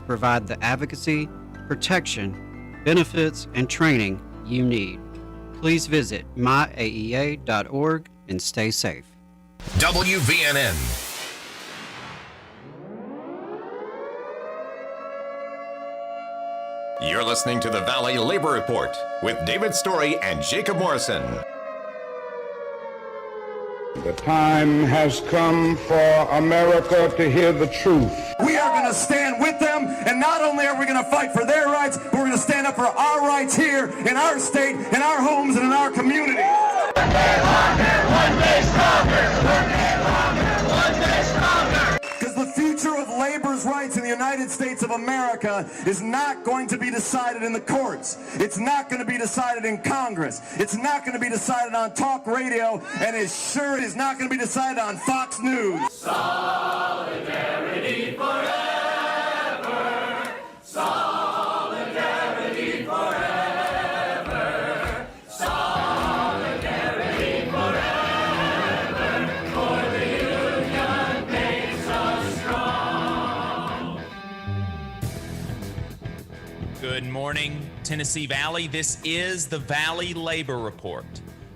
provide the advocacy, protection, benefits, and training you need. Please visit myaea.org and stay safe. WVNN. You're listening to the Valley Labor Report with David Story and Jacob Morrison. The time has come for America to hear the truth. We are going to stand with them, and not only are we going to fight for their rights, but we're going to stand up for our rights here in our state, in our homes, and in our community. One day longer, one day stronger. One day longer, one day stronger. Because the future of labor's rights in the United States of America is not going to be decided in the courts. It's not going to be decided in Congress. It's not going to be decided on talk radio, and it sure is not going to be decided on Fox News. Solidarity forever. Solidarity forever. Solidarity forever. For the union makes us strong. Good morning, Tennessee Valley. This is the Valley Labor Report.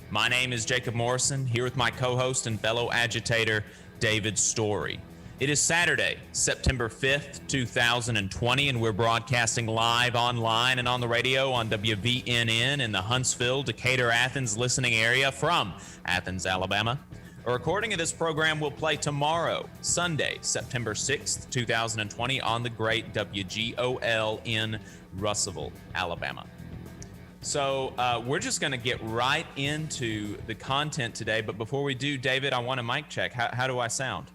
My name is Jacob Morrison, here with my co-host and fellow agitator, David Story. It is Saturday, September 5th, 2020, and we're broadcasting live online and on the radio on WVNN in the Huntsville, Decatur, Athens listening area from Athens, Alabama. A recording of this program will play tomorrow, Sunday, September 6th, 2020, on the great WGOL in Russelville, Alabama. So we're just going to get right into the content today. But before we do, David, I want a mic check. How do I sound?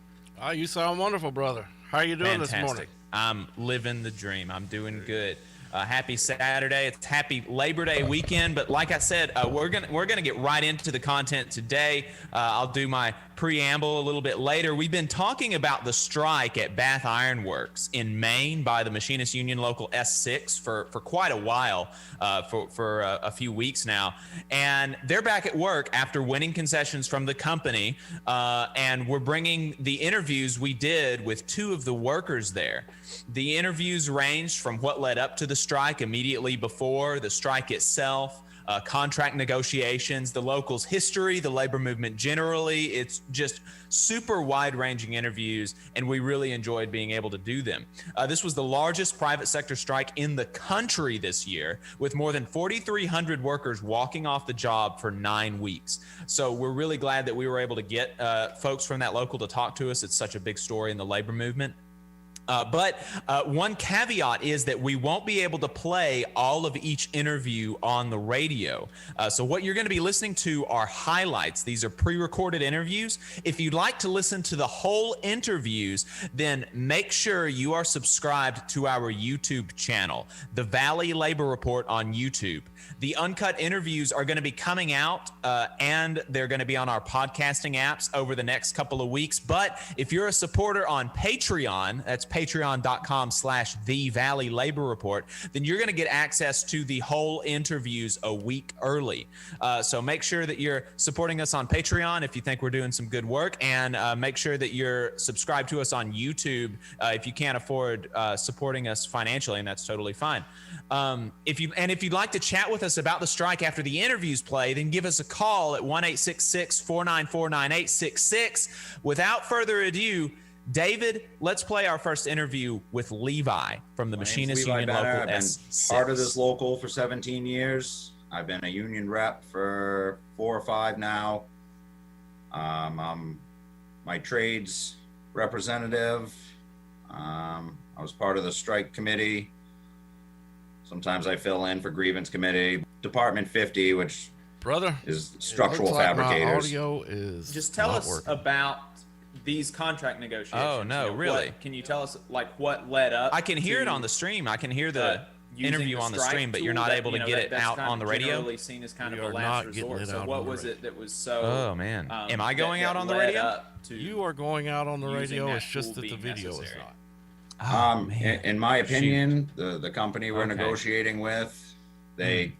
You sound wonderful, brother. How are you doing Fantastic. this morning? I'm living the dream. I'm doing good. Happy Saturday. It's happy Labor Day weekend. But like I said, we're gonna get right into the content today. I'll do my preamble a little bit later. We've been talking about the strike at Bath Iron Works in Maine by the Machinists Union Local S6 for quite a while, for a few weeks now. And they're back at work after winning concessions from the company. And we're bringing the interviews we did with two of the workers there. The interviews ranged from what led up to the strike, immediately before the strike itself, contract negotiations, the locals' history, the labor movement generally. It's just super wide-ranging interviews, and we really enjoyed being able to do them. This was the largest private sector strike in the country this year, with more than 4,300 workers walking off the job for 9 weeks. So we're really glad that we were able to get folks from that local to talk to us. It's such a big story in the labor movement. But one caveat is that we won't be able to play all of each interview on the radio. So what you're going to be listening to are highlights. These are pre-recorded interviews. If you'd like to listen to the whole interviews, then make sure you are subscribed to our YouTube channel, The Valley Labor Report on YouTube. The uncut interviews are going to be coming out, and they're going to be on our podcasting apps over the next couple of weeks. But if you're a supporter on Patreon, that's patreon.com/The Valley Labor Report, then you're going to get access to the whole interviews a week early. So make sure that you're supporting us on Patreon if you think we're doing some good work, and make sure that you're subscribed to us on YouTube if you can't afford supporting us financially, and that's totally fine. If you'd like to chat with us about the strike after the interviews play, then give us a call at 1-866-494-9866. Without further ado, David, let's play our first interview with Levi from the Machinists Union Local S6. I've been part of this local for 17 years. I've been a union rep for 4 or 5 now. I'm my trades representative. I was part of the strike committee. Sometimes I fill in for grievance committee. Department 50, which is structural fabricators. My audio is just tell us working about these contract negotiations. Oh no, really? Can you tell us what led up? I can hear it on the stream. I can hear the interview on the stream, but you're not able to get it out on the radio. Generally seen as kind of a last resort. So what was it that was so? Oh man, am I going out on the radio? You are going out on the radio. It's just that the video is not. In my opinion, the company we're negotiating with, they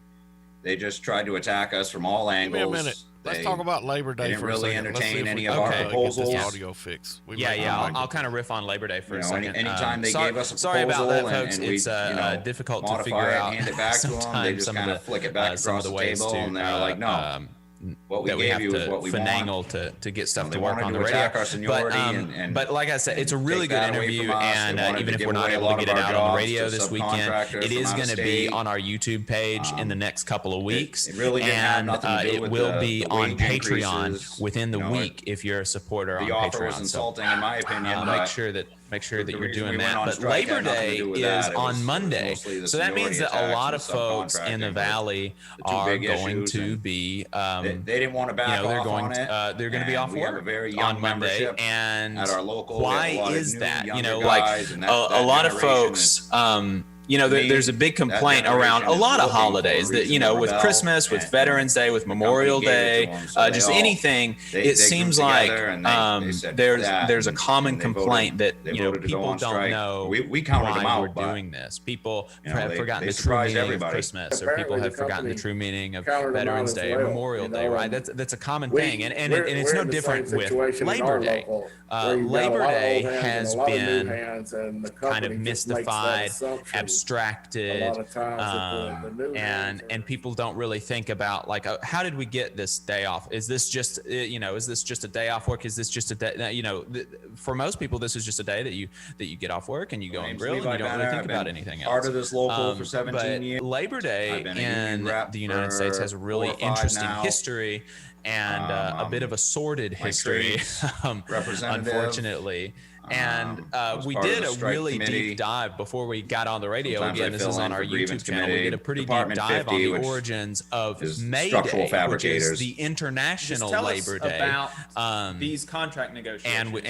just tried to attack us from all angles. Give me a minute. Let's talk about Labor Day didn't for really a second. entertain any Let's of our see if we can proposals. get this audio fix. I'll kind of riff on Labor Day for a second. Anytime they sorry, gave us a sorry proposal about that, folks. and we, it's difficult to modify figure it, out. hand it back to them, they just kind of flick it back some of across the the ways table, to, and they're like, no. What we that we gave have you is to what we finagle want. to get stuff They to work wanted on to the radio. attack our seniority But like I said, it's a really take good that away interview, from us. They and wanted even to if give we're not away a able lot to of get it our out on the jobs radio to this weekend, subcontractors it is from out going of to be state. on our YouTube page in the next couple of weeks. It really didn't have and nothing to do it with will the be on wage Patreon increases. within the You know, week if you're a supporter on The offer was Patreon. insulting, in my opinion. Make but sure that the you're reason doing we went that. on But strike Labor had nothing to Day do with is that. It on was Monday, mostly the so that means seniority that a attacks lot and of folks in the subcontracting valley the two are big going issues, to and be. they didn't want to back they're off going on it. they're going to be off We have a work very young on Monday, membership and at our local. We have why a lot of is new, that? You younger know, guys, like and that a lot of generation folks. is- There's a big complaint around a lot of holidays that, with Christmas, with Veterans Day, with Memorial Day, just anything. It seems like there's a common complaint that people don't know we counted them why out, we're but, doing this. People have they- forgotten they the true surprised meaning of everybody. Christmas, or Apparently people have the forgotten the company true meaning of counted them out Veterans as Day, well, Memorial Day, right? That's a common thing, and we're it's no in the different same with situation in Labor our Day. local, where you've got a Labor lot of Day old hands and has a lot of new been hands, and the kind of company just makes that mystified, assumption abstracted, a lot of times that the new hands and people don't really think about, like, how did we get this day off? Is this just is this just a day off work? Is this just a day? For most people, this is just a day that you get off work and you go and grill and you don't really think about anything else. Part of this local for 17 but years. Labor Day I've been a in union rep the United States has a for really 4 or 5 interesting now. history and a bit of a sordid history, representative. unfortunately. And we part of did the a strike really committee. deep dive before we got on the radio. Sometimes I Again, this fill is in on our for grievance YouTube channel. We committee. did a pretty Department deep dive 50, on the which origins of is May structural Day, which fabricators. is the International Just tell Labor us Day. about these contract negotiations. We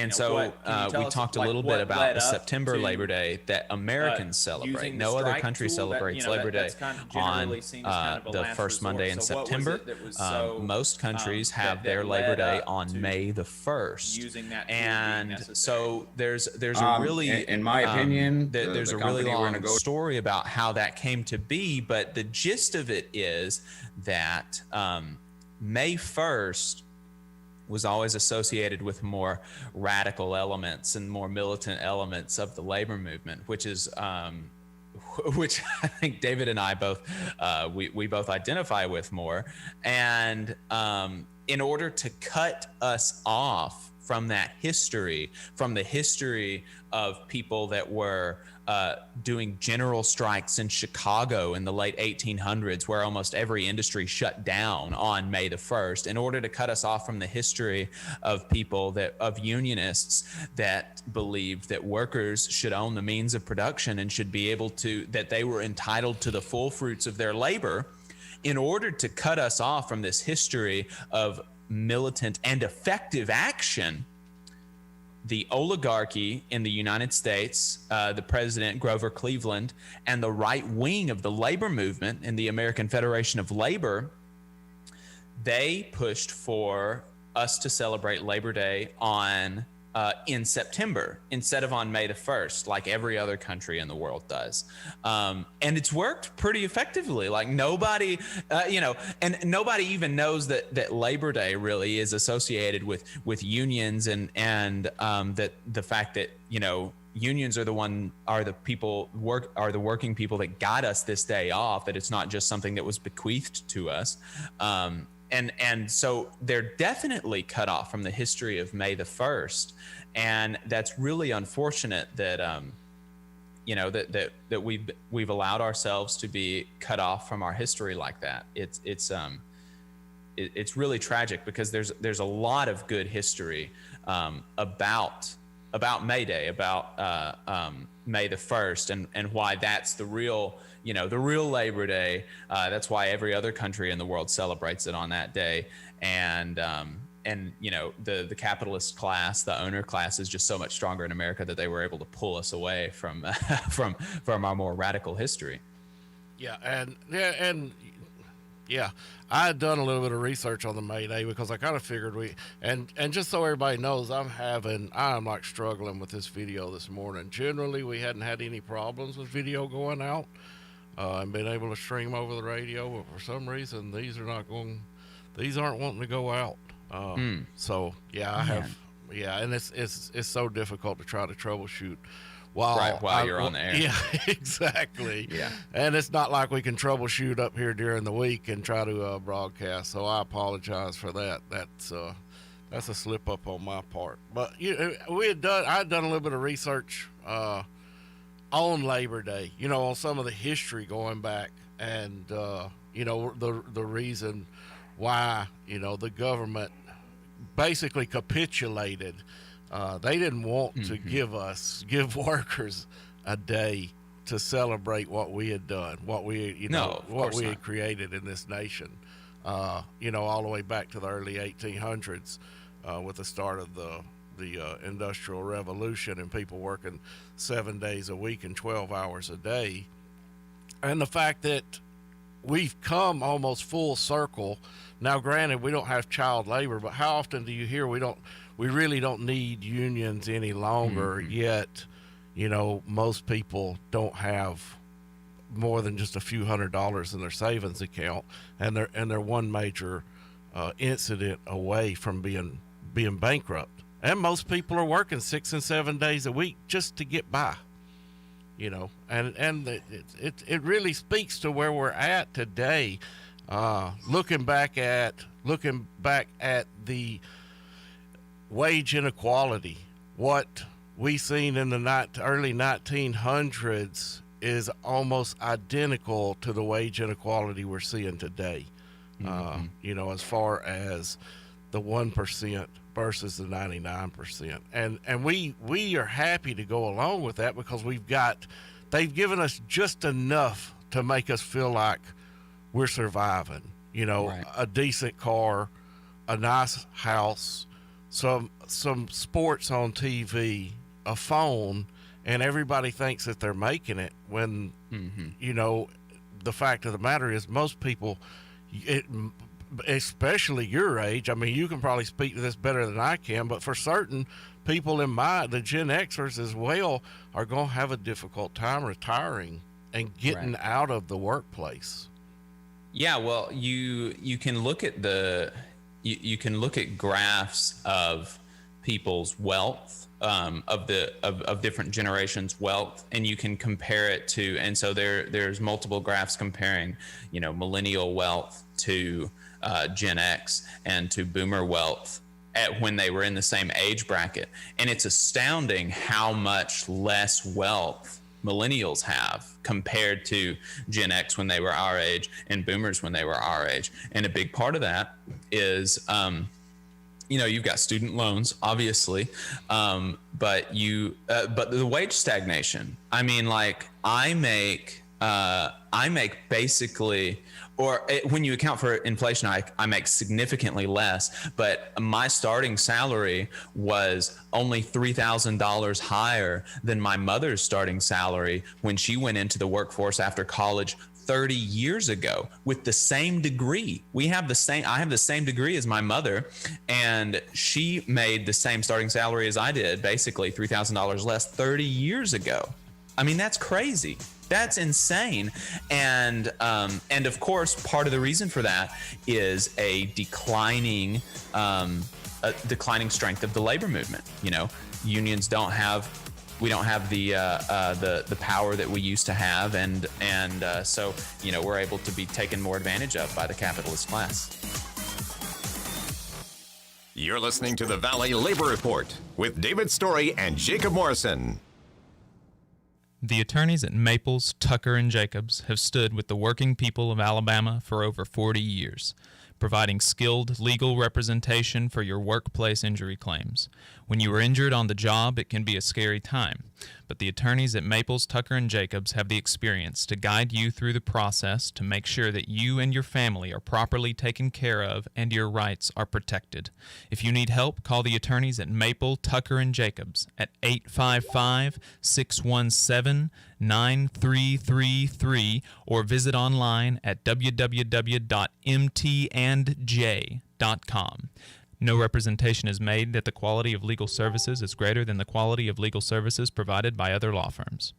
talked a little bit about the September Labor Day that Americans celebrate. No other country celebrates Labor Day on the first Monday in September. Most countries have their Labor Day on May the 1st. And so there's a really, in my opinion, there's the a really company we're long gonna go- story about how that came to be. But the gist of it is that May 1st was always associated with more radical elements and more militant elements of the labor movement, which is which I think David and I both we both identify with more. And in order to cut us off from that history, from the history of people that were doing general strikes in Chicago in the late 1800s, where almost every industry shut down on May the 1st, in order to cut us off from the history of people of unionists that believed that workers should own the means of production and should be able to, that they were entitled to the full fruits of their labor. In order to cut us off from this history of militant and effective action, the oligarchy in the United States, the president, Grover Cleveland, and the right wing of the labor movement in the American Federation of Labor, they pushed for us to celebrate Labor Day in September instead of on May the 1st, like every other country in the world does. And it's worked pretty effectively. Like nobody, and nobody even knows that Labor Day really is associated with unions and that the fact that, unions are the working people that got us this day off, that it's not just something that was bequeathed to us. And so they're definitely cut off from the history of May the 1st. And that's really unfortunate that, that we've allowed ourselves to be cut off from our history like that. It's really tragic, because there's a lot of good history about May Day, about May the 1st, and why that's the real Labor Day. That's why every other country in the world celebrates it on that day. And the capitalist class, the owner class, is just so much stronger in America that they were able to pull us away from from our more radical history. I had done a little bit of research on the May Day, because I kind of figured and just so everybody knows, I'm like struggling with this video this morning. Generally, we hadn't had any problems with video going out and being able to stream over the radio, but for some reason these are not going these aren't wanting to go out. So yeah, I have, and it's so difficult to try to troubleshoot while you're on the air. Yeah, exactly. Yeah. And it's not like we can troubleshoot up here during the week and try to broadcast. So I apologize for that. That's a slip up on my part. But I'd done a little bit of research on Labor Day, on some of the history going back, and the reason why the government basically capitulated. They didn't want to give workers a day to celebrate what we had done, what we had created in this nation. All the way back to the early 1800s, with the start of the Industrial Revolution and people working 7 days a week and 12 hours a day, and the fact that we've come almost full circle. Now, granted, we don't have child labor, but how often do you hear we really don't need unions any longer, yet, most people don't have more than just a few $100s in their savings account, and they're one major incident away from being bankrupt. And most people are working 6 and 7 days a week just to get by, and it really speaks to where we're at today. Looking back at the wage inequality, what we seen in the early 1900s is almost identical to the wage inequality we're seeing today. As far as the 1% versus the 99%, and we are happy to go along with that because they've given us just enough to make us feel like we're surviving. A decent car, a nice house, some sports on TV, a phone, and everybody thinks that they're making it when, the fact of the matter is most people, especially your age, I mean, you can probably speak to this better than I can, but for certain people the Gen Xers as well, are going to have a difficult time retiring and getting out of the workplace. Yeah, well, you can look at you can look at graphs of people's wealth, of different generations' wealth, and you can compare it to, and so there's multiple graphs comparing, millennial wealth to Gen X and to Boomer wealth when they were in the same age bracket, and it's astounding how much less wealth millennials have compared to Gen X when they were our age and Boomers when they were our age. And a big part of that is, you've got student loans, obviously, but the wage stagnation. I mean, like I make basically, when you account for inflation, I make significantly less, but my starting salary was only $3,000 higher than my mother's starting salary when she went into the workforce after college 30 years ago with the same degree. I have the same degree as my mother, and she made the same starting salary as I did, basically $3,000 less 30 years ago. I mean, that's crazy. That's insane. And of course, part of the reason for that is a declining strength of the labor movement. Unions we don't have the power that we used to have, and so we're able to be taken more advantage of by the capitalist class. You're listening to the Valley Labor Report with David Story and Jacob Morrison. The attorneys at Maples, Tucker, and Jacobs have stood with the working people of Alabama for over 40 years, providing skilled legal representation for your workplace injury claims. When you are injured on the job, it can be a scary time, but the attorneys at Maples, Tucker, and Jacobs have the experience to guide you through the process to make sure that you and your family are properly taken care of and your rights are protected. If you need help, call the attorneys at Maple, Tucker, and Jacobs at 855-617-9333 or visit online at www.mtandj.com. No representation is made that the quality of legal services is greater than the quality of legal services provided by other law firms.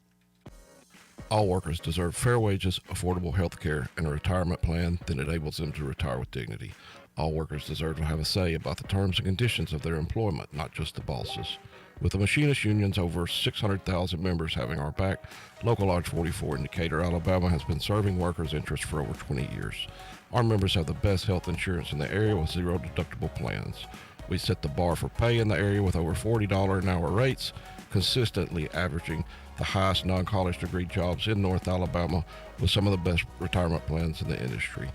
All workers deserve fair wages, affordable health care, and a retirement plan that enables them to retire with dignity. All workers deserve to have a say about the terms and conditions of their employment, not just the bosses. With the machinist union's over 600,000 members having our back, Local Lodge 44 in Decatur, Alabama has been serving workers' interests for over 20 years. Our members have the best health insurance in the area with zero deductible plans. We set the bar for pay in the area with over $40 an hour rates, consistently averaging the highest non-college degree jobs in North Alabama with some of the best retirement plans in the industry.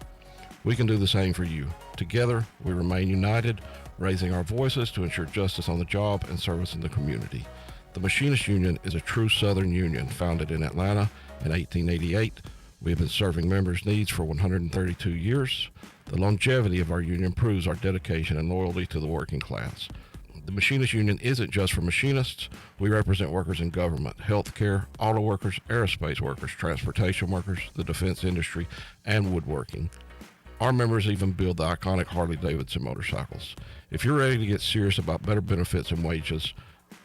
We can do the same for you. Together, we remain united, raising our voices to ensure justice on the job and service in the community. The Machinist Union is a true Southern union founded in Atlanta in 1888. We have been serving members' needs for 132 years. The longevity of our union proves our dedication and loyalty to the working class. The Machinist Union isn't just for machinists. We represent workers in government, healthcare, auto workers, aerospace workers, transportation workers, the defense industry, and woodworking. Our members even build the iconic Harley-Davidson motorcycles. If you're ready to get serious about better benefits and wages,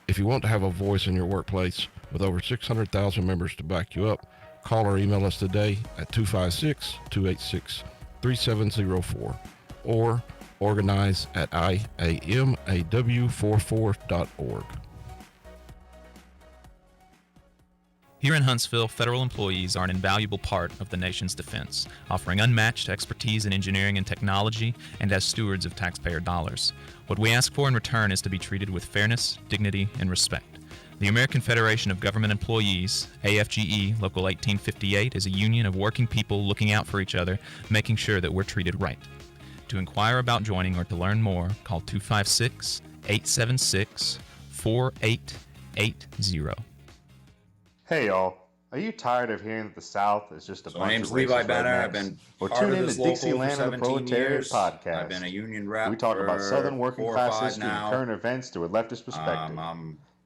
if you want to have a voice in your workplace with over 600,000 members to back you up, call or email us today at 256-286-3704 or organize at IAMAW44.org. Here in Huntsville, federal employees are an invaluable part of the nation's defense, offering unmatched expertise in engineering and technology and as stewards of taxpayer dollars. What we ask for in return is to be treated with fairness, dignity, and respect. The American Federation of Government Employees, AFGE Local 1858, is a union of working people looking out for each other, making sure that we're treated right. To inquire about joining or to learn more, call 256-876-4880. Hey y'all, are you tired of hearing that the South is just a So my bunch name's of Levi racist Banner. rednecks? I've been Or part tune of in this to local Dixieland for and the 17 Proletariat years. podcast. I've been a union rep. We talk about for Southern working 4 or class 5 history and now. current events through a leftist perspective.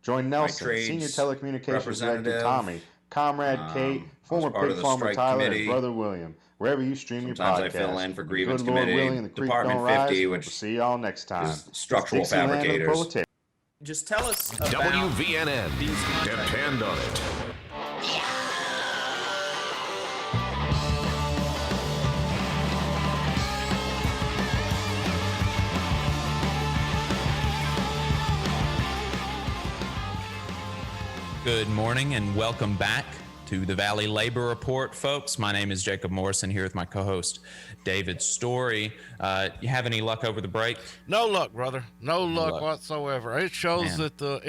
Join my Nelson, trades Senior Telecommunications Director representative. Tommy, Comrade Kate, former part of pig the farmer strike Tyler, committee. and Brother William, wherever you stream Sometimes your I podcast. fill in for With grievance good Lord committee, willing, the creek Department don't 50, rise. which We'll see y'all next time. is structural It's Dixieland and the fabricators. Proletariat. Just tell us about WVNN. these contract- Depend on it. Good morning and welcome back to the Valley Labor Report, folks. My name is Jacob Morrison here with my co-host David Story. You have any luck over the break? No luck, brother. No luck whatsoever. It shows Man. that the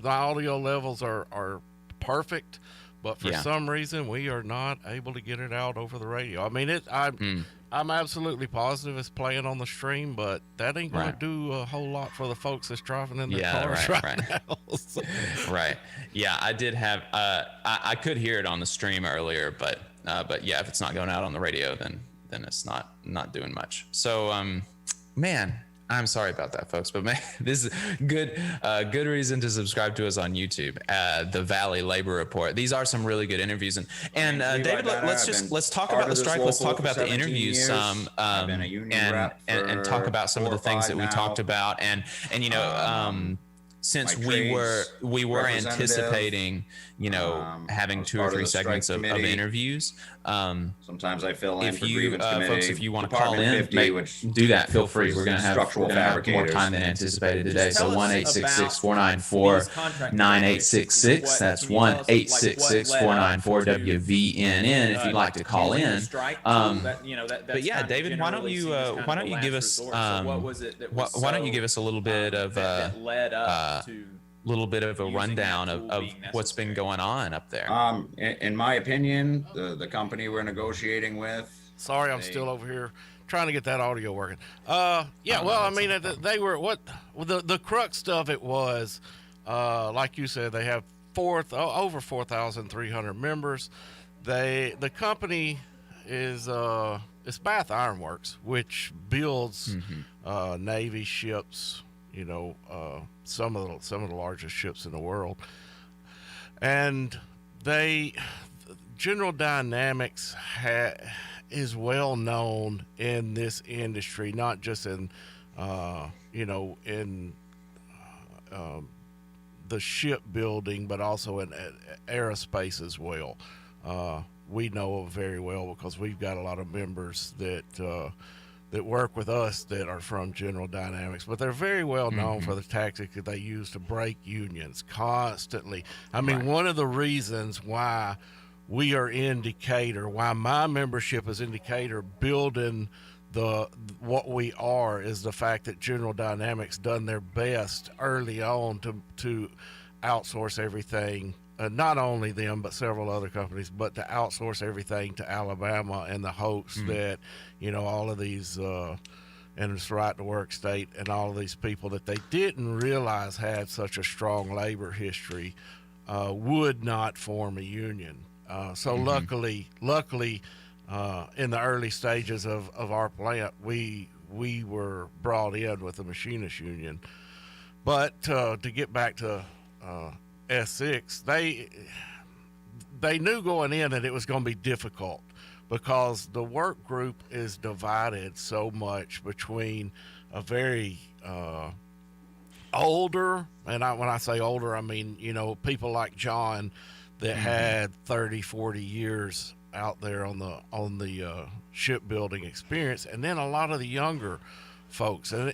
audio levels are perfect, but for some reason we are not able to get it out over the radio. I mean, I'm absolutely positive it's playing on the stream, but that ain't going to do a whole lot for the folks that's driving in their cars right now. So. Right. Yeah, I did have. I could hear it on the stream earlier, but yeah, if it's not going out on the radio, then it's not doing much. So, man, I'm sorry about that, folks, but man, this is good reason to subscribe to us on YouTube, the Valley Labor Report. These are some really good interviews, and David, let's talk about the strike. Let's talk about the interviews some, and talk about some of the things that we talked about, and you know, since we were anticipating, you know, having 2 or 3 segments of interviews. Sometimes I fill in if for you grievance committee. folks, if you want to call Department in, 50, which do that. Feel free. We're going to have structural more fabricators. time than anticipated today. Just So tell us 1-866-494-9866. That's 1-866-494-WVNN if you'd like to call in. But yeah, David, why don't you give us why don't you give us a little bit of a rundown of what's been going on up there? In my opinion, the company we're negotiating with. Sorry, I'm still over here trying to get that audio working. Well, I mean, they were the crux of it was, like you said, they have over 4,300 members. The company is it's Bath Iron Works, which builds Navy ships. You know, some of the largest ships in the world, and General Dynamics is well known in this industry, not just in in the shipbuilding, but also in aerospace as well. We know very well because we've got a lot of members that that work with us that are from General Dynamics, but they're very well known for the tactic that they use to break unions constantly. I mean, one of the reasons why we are in Decatur, why my membership is in Decatur building what we are, is the fact that General Dynamics done their best early on to outsource everything. Not only them, but several other companies, but to outsource everything to Alabama in the hopes that, all of these, and it's right to work state and all of these people that they didn't realize had such a strong labor history would not form a union. So luckily, in the early stages of our plant, we were brought in with the machinist union. But to get back to S6, they knew going in that it was going to be difficult because the work group is divided so much between a very older, and when I say older, I mean, people like John that had 30, 40 years out there on the shipbuilding experience, and then a lot of the younger folks, and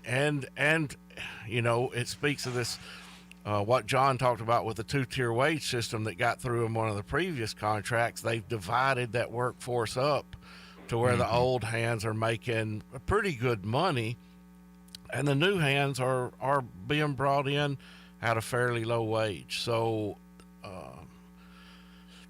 it speaks of this. What John talked about with the two-tier wage system that got through in one of the previous contracts, they've divided that workforce up to where the old hands are making pretty good money, and the new hands are being brought in at a fairly low wage. So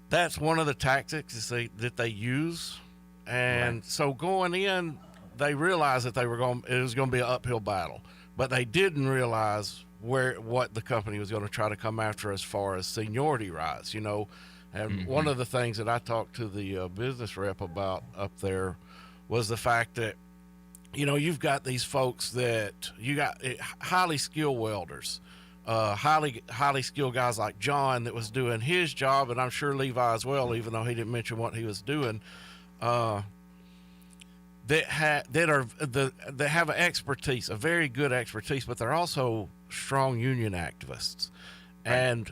that's one of the tactics that they use. And so going in, they realized that it was going to be an uphill battle, but they didn't realize what the company was going to try to come after as far as seniority rise, and one of the things that I talked to the business rep about up there was the fact that, you've got these folks that you got highly skilled welders, highly skilled guys like John that was doing his job, and I'm sure Levi as well, even though he didn't mention what he was doing, that have an expertise, a very good expertise, but they're also strong union activists. And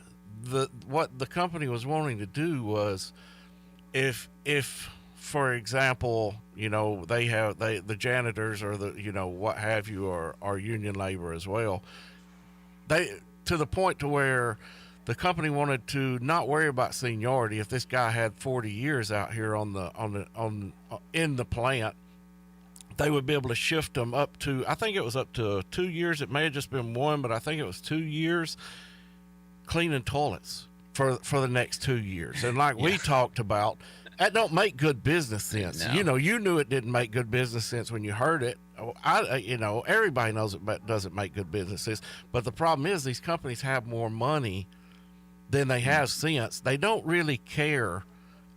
what the company was wanting to do was, if for example, the janitors or the what have you are union labor as well, to the point to where the company wanted to not worry about seniority. If this guy had 40 years out here in the plant, they would be able to shift them up to, I think it was up to 2 years. It may have just been 1, but I think it was 2 years cleaning toilets for the next 2 years. And like we talked about, that don't make good business sense. No. You knew it didn't make good business sense when you heard it. Everybody knows it doesn't make good business sense. But the problem is these companies have more money than they have sense. They don't really care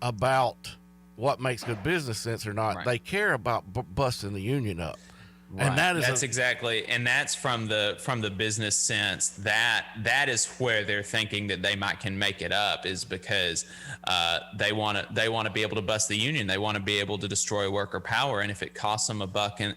about what makes good business sense or not. Right. They care about busting the union up. Right. And that's from the business sense. That is where they're thinking that they can make it up, is because they want to be able to bust the union. They want to be able to destroy worker power, and if it costs them a buck in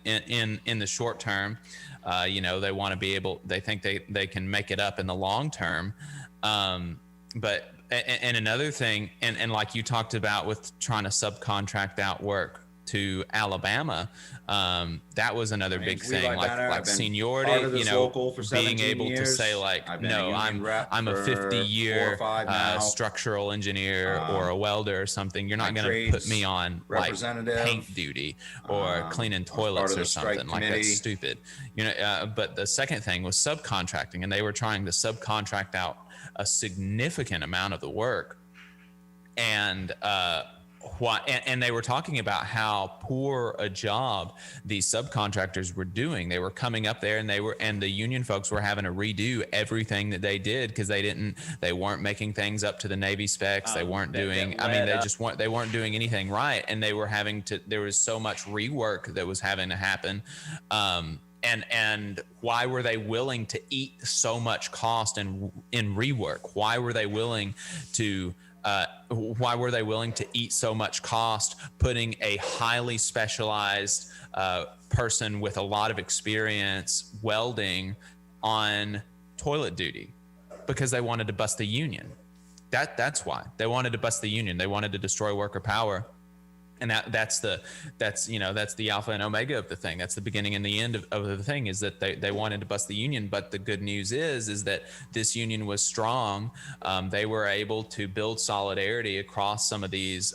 the short term, they want to be able. They think they can make it up in the long term, but. And another thing, and like you talked about with trying to subcontract out work to Alabama, that was another big thing, like seniority, being able to say like, no, I'm a 50-year structural engineer or a welder or something. You're not going to put me on like paint duty or cleaning toilets or something like that's stupid. But the second thing was subcontracting, and they were trying to subcontract out a significant amount of the work, and they were talking about how poor a job these subcontractors were doing. They were coming up there, and the union folks were having to redo everything that they did because they weren't making things up to the Navy specs. They weren't doing. They weren't doing anything right, and they were having to. There was so much rework that was having to happen. And why were they willing to eat so much cost in rework? Why were they willing to eat so much cost putting a highly specialized person with a lot of experience welding on toilet duty? Because they wanted to bust the union. That's why they wanted to bust the union. They wanted to destroy worker power. And that's the alpha and omega of the thing. That's the beginning and the end of the thing, is that they wanted to bust the union. But the good news is that this union was strong. They were able to build solidarity across some of these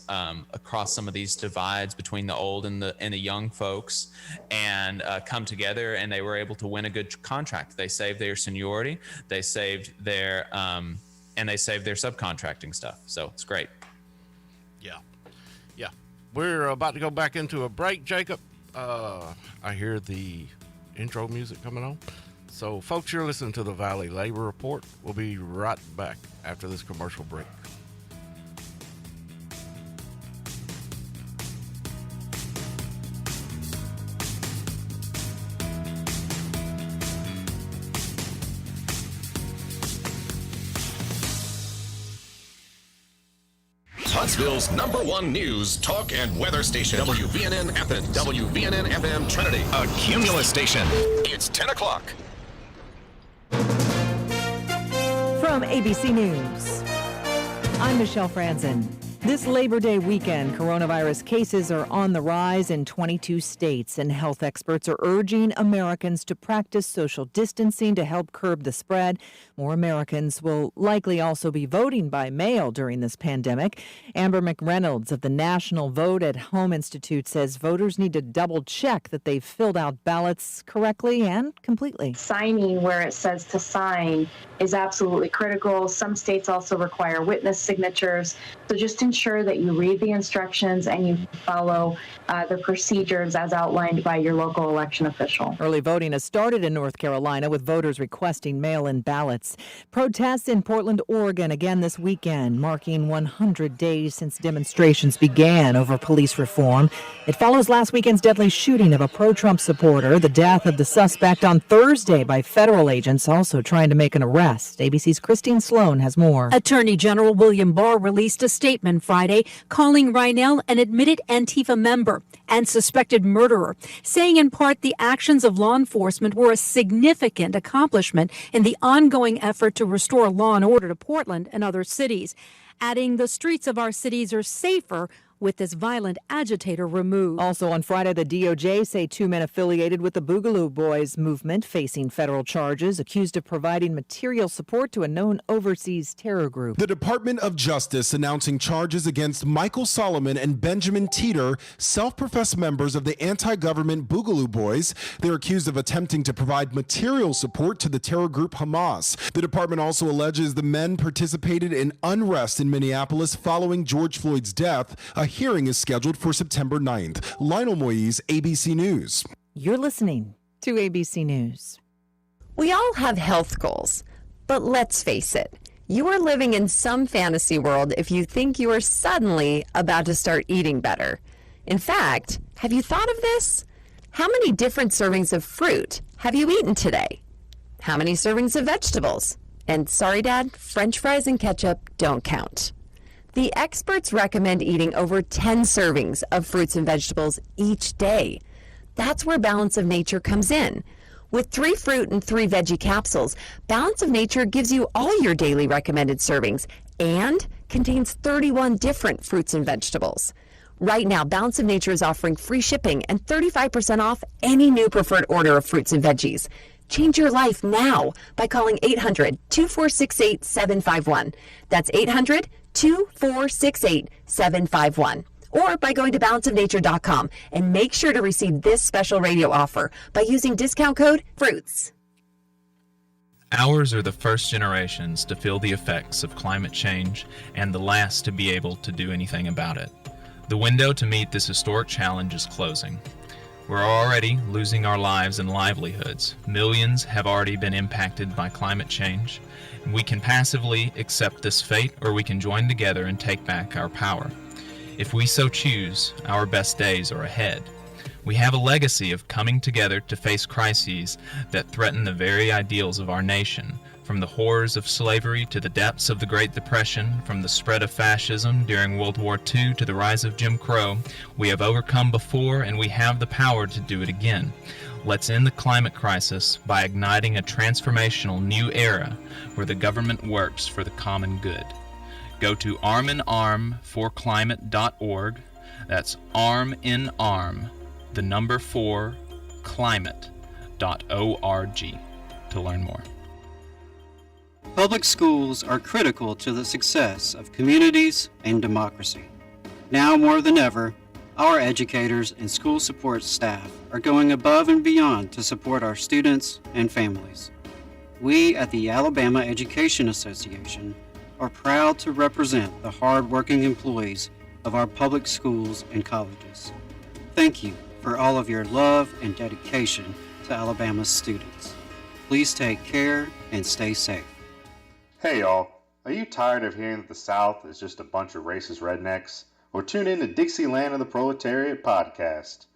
divides between the old and the young folks, and come together, and they were able to win a good contract. They saved their seniority, they saved their subcontracting stuff. So it's great. Yeah. We're about to go back into a break, Jacob. I hear the intro music coming on. So, folks, you're listening to the Valley Labor Report. We'll be right back after this commercial break. Huntsville's #1 news, talk, and weather station. WVNN Athens. WVNN FM Trinity. A Cumulus station. It's 10 o'clock. From ABC News, I'm Michelle Franzen. This Labor Day weekend, coronavirus cases are on the rise in 22 states, and health experts are urging Americans to practice social distancing to help curb the spread. More Americans will likely also be voting by mail during this pandemic. Amber McReynolds of the National Vote at Home Institute says voters need to double check that they've filled out ballots correctly and completely. Signing where it says to sign is absolutely critical. Some states also require witness signatures. So just ensure that you read the instructions and you follow the procedures as outlined by your local election official. Early voting has started in North Carolina, with voters requesting mail-in ballots. Protests in Portland, Oregon again this weekend, marking 100 days since demonstrations began over police reform. It follows last weekend's deadly shooting of a pro-Trump supporter, the death of the suspect on Thursday by federal agents also trying to make an arrest. ABC's Christine Sloan has more. Attorney General William Barr released a statement Friday calling Reinell an admitted Antifa member and suspected murderer, saying in part the actions of law enforcement were a significant accomplishment in the ongoing effort to restore law and order to Portland and other cities, adding the streets of our cities are safer with this violent agitator removed. Also on Friday, the DOJ say 2 men affiliated with the Boogaloo Boys movement facing federal charges, accused of providing material support to a known overseas terror group. The Department of Justice announcing charges against Michael Solomon and Benjamin Teeter, self-professed members of the anti-government Boogaloo Boys. They're accused of attempting to provide material support to the terror group Hamas. The department also alleges the men participated in unrest in Minneapolis following George Floyd's death. A hearing is scheduled for September 9th. Lionel Moise, ABC News. You're listening to ABC News. We all have health goals, but let's face it, you are living in some fantasy world if you think you are suddenly about to start eating better. In fact, have you thought of this? How many different servings of fruit have you eaten today? How many servings of vegetables? And sorry, Dad, French fries and ketchup don't count. The experts recommend eating over 10 servings of fruits and vegetables each day. That's where Balance of Nature comes in. With 3 fruit and 3 veggie capsules, Balance of Nature gives you all your daily recommended servings and contains 31 different fruits and vegetables. Right now, Balance of Nature is offering free shipping and 35% off any new preferred order of fruits and veggies. Change your life now by calling 800-2468-751. That's 800-2468-751. Or by going to balanceofnature.com and make sure to receive this special radio offer by using discount code FRUITS. Ours are the first generations to feel the effects of climate change and the last to be able to do anything about it. The window to meet this historic challenge is closing. We're already losing our lives and livelihoods. Millions have already been impacted by climate change. We can passively accept this fate, or we can join together and take back our power. If we so choose, our best days are ahead. We have a legacy of coming together to face crises that threaten the very ideals of our nation. From the horrors of slavery to the depths of the Great Depression, from the spread of fascism during World War II to the rise of Jim Crow, we have overcome before and we have the power to do it again. Let's end the climate crisis by igniting a transformational new era where the government works for the common good. Go to arminarmforclimate.org. That's arm in arm, the number 4, climate.org to learn more. Public schools are critical to the success of communities and democracy. Now more than ever, our educators and school support staff are going above and beyond to support our students and families. We at the Alabama Education Association are proud to represent the hard-working employees of our public schools and colleges. Thank you for all of your love and dedication to Alabama's students. Please take care and stay safe. Hey y'all, are you tired of hearing that the South is just a bunch of racist rednecks? Well, tune in to Dixieland of the Proletariat podcast.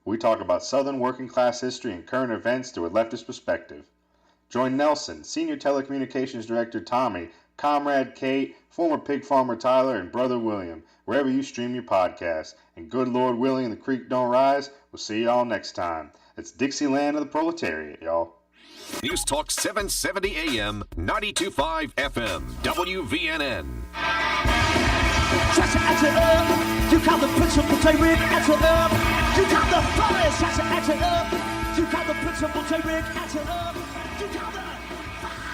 We talk about Southern working class history and current events through a leftist perspective. Join Nelson, Senior Telecommunications Director Tommy, Comrade Kate, former pig farmer Tyler, and Brother William, wherever you stream your podcast. And good Lord willing and the creek don't rise, we'll see y'all next time. It's Dixieland of the Proletariat, y'all. News Talk 770 AM, 92.5 FM, WVNN. You got the principal J-Rig at it up. You got the fire, shut it at it up. You got the principal J-Rig at it up. You got the fire.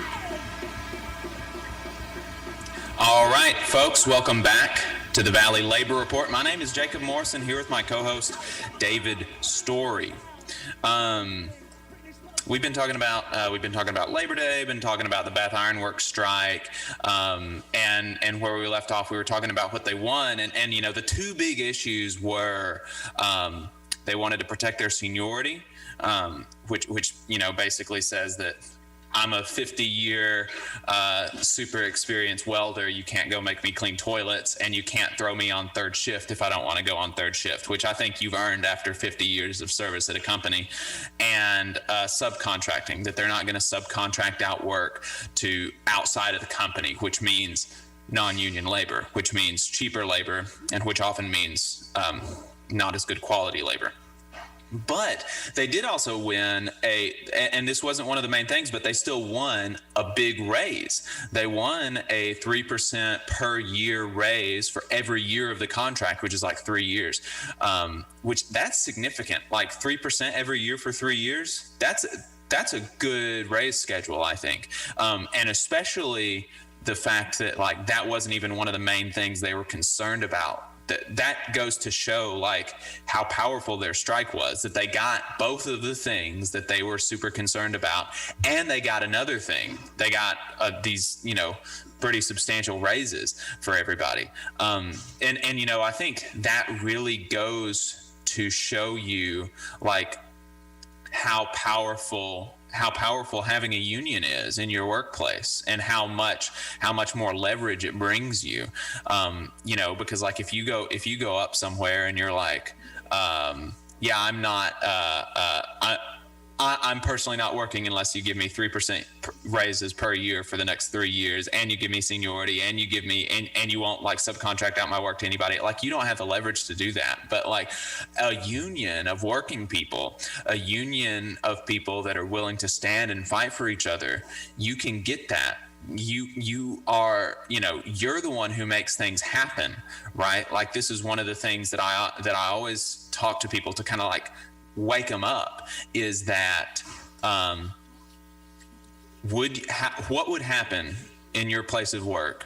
All right, folks, welcome back to the Valley Labor Report. My name is Jacob Morrison, here with my co-host David Story. We've been talking about Labor Day, been talking about the Bath Iron Works strike, and where we left off, we were talking about what they won, and you know, the two big issues were they wanted to protect their seniority, which you know, basically says that I'm a 50-year super experienced welder. You can't go make me clean toilets, and you can't throw me on third shift if I don't want to go on third shift, which I think you've earned after 50 years of service at a company. And subcontracting, that they're not going to subcontract out work to outside of the company, which means non-union labor, which means cheaper labor, and which often means not as good quality labor. But they did also win and this wasn't one of the main things, but they still won a big raise. They won a 3% per year raise for every year of the contract, which is like 3 years, which that's significant. Like 3% every year for 3 years. That's a good raise schedule, I think. And especially the fact that like that wasn't even one of the main things they were concerned about. That goes to show like how powerful their strike was, that they got both of the things that they were super concerned about, and they got another thing. They got these, you know, pretty substantial raises for everybody. And you know, I think that really goes to show you like how powerful having a union is in your workplace, and how much more leverage it brings you. You know, because like if you go up somewhere and you're like, yeah, I'm not, I'm personally not working unless you give me 3% raises per year for the next 3 years, and you give me seniority, and you give me, and you won't like subcontract out my work to anybody. Like, you don't have the leverage to do that. But like a union of working people, a union of people that are willing to stand and fight for each other, you can get that. You are, you know, you're the one who makes things happen, right? Like, this is one of the things that I always talk to people to kind of like wake them up, is that what would happen in your place of work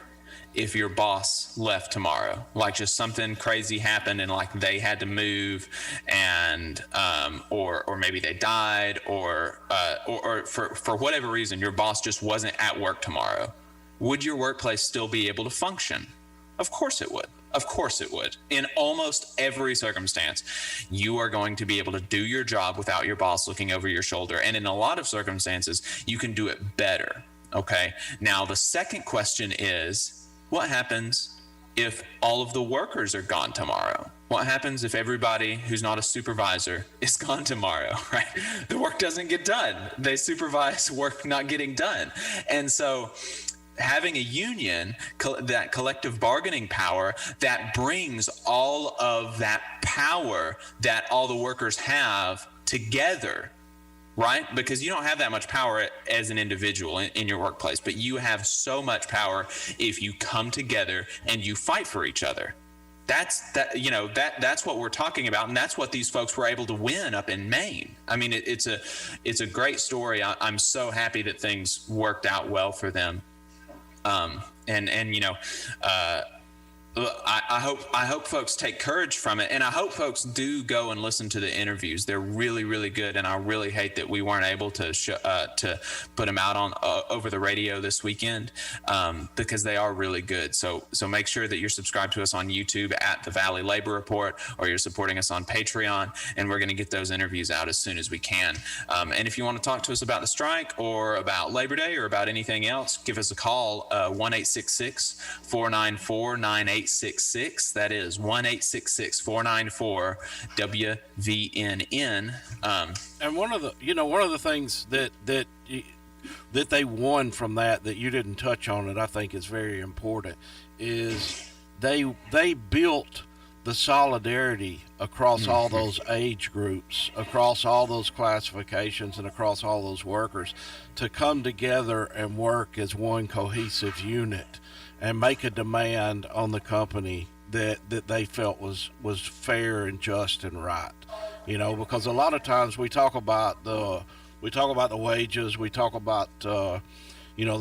if your boss left tomorrow? Like, just something crazy happened and like they had to move, and or maybe they died, or for whatever reason your boss just wasn't at work tomorrow. Would your workplace still be able to function? Of course it would. Of course it would. In almost every circumstance, you are going to be able to do your job without your boss looking over your shoulder. And in a lot of circumstances, you can do it better. Okay. Now, the second question is, what happens if all of the workers are gone tomorrow? What happens if everybody who's not a supervisor is gone tomorrow, right? The work doesn't get done. They supervise work not getting done. And so having a union, that collective bargaining power, that brings all of that power that all the workers have together, right? Because you don't have that much power as an individual in your workplace, but you have so much power if you come together and you fight for each other. that's what we're talking about, and that's what these folks were able to win up in Maine. I mean, it's a great story. I'm so happy that things worked out well for them. I hope folks take courage from it, and I hope folks do go and listen to the interviews. They're really, really good, and I really hate that we weren't able to put them out on over the radio this weekend, because they are really good. So make sure that you're subscribed to us on YouTube at the Valley Labor Report, or you're supporting us on Patreon, and we're going to get those interviews out as soon as we can. And if you want to talk to us about the strike or about Labor Day or about anything else, give us a call, 1-866-494-9866. That is 1-866-494-WVNN. And one of the things that they won from that you didn't touch on, it I think is very important, is they built the solidarity across all those age groups, across all those classifications, and across all those workers to come together and work as one cohesive unit and make a demand on the company that they felt was fair and just and right. Because a lot of times we talk about the wages, we talk about the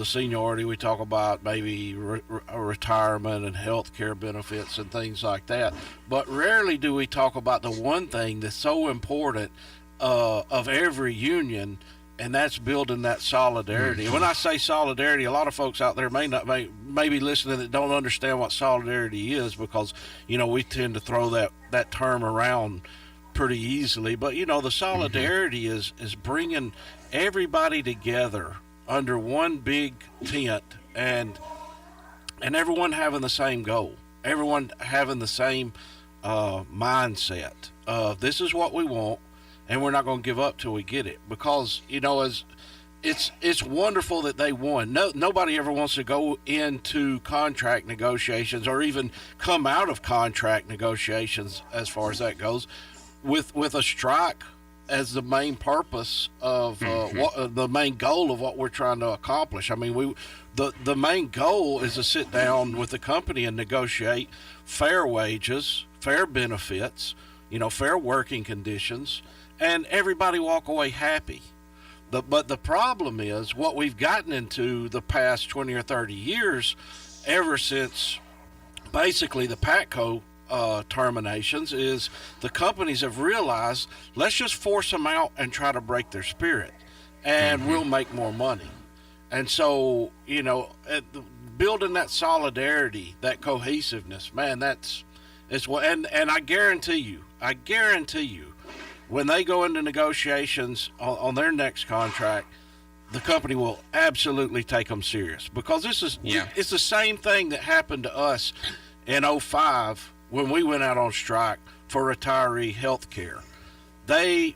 seniority, we talk about maybe retirement and health care benefits and things like that, but rarely do we talk about the one thing that's so important of every union, and that's building that solidarity. And when I say solidarity, a lot of folks out there may be listening that don't understand what solidarity is, because we tend to throw that term around pretty easily. But the solidarity is bringing everybody together under one big tent, and everyone having the same goal, everyone having the same mindset of this is what we want, and we're not going to give up till we get it. Because as it's wonderful that they won. Nobody ever wants to go into contract negotiations or even come out of contract negotiations, as far as that goes, with a strike as the main purpose of the main goal of what we're trying to accomplish. I mean, the main goal is to sit down with the company and negotiate fair wages, fair benefits, fair working conditions, and everybody walk away happy. But the problem is what we've gotten into the past 20 or 30 years, ever since basically the PATCO terminations, is the companies have realized, let's just force them out and try to break their spirit, and we'll make more money. And so, building that solidarity, that cohesiveness, man, it's what, and I guarantee you, when they go into negotiations on their next contract, the company will absolutely take them serious, because it's the same thing that happened to us in 2005 when we went out on strike for retiree health care. I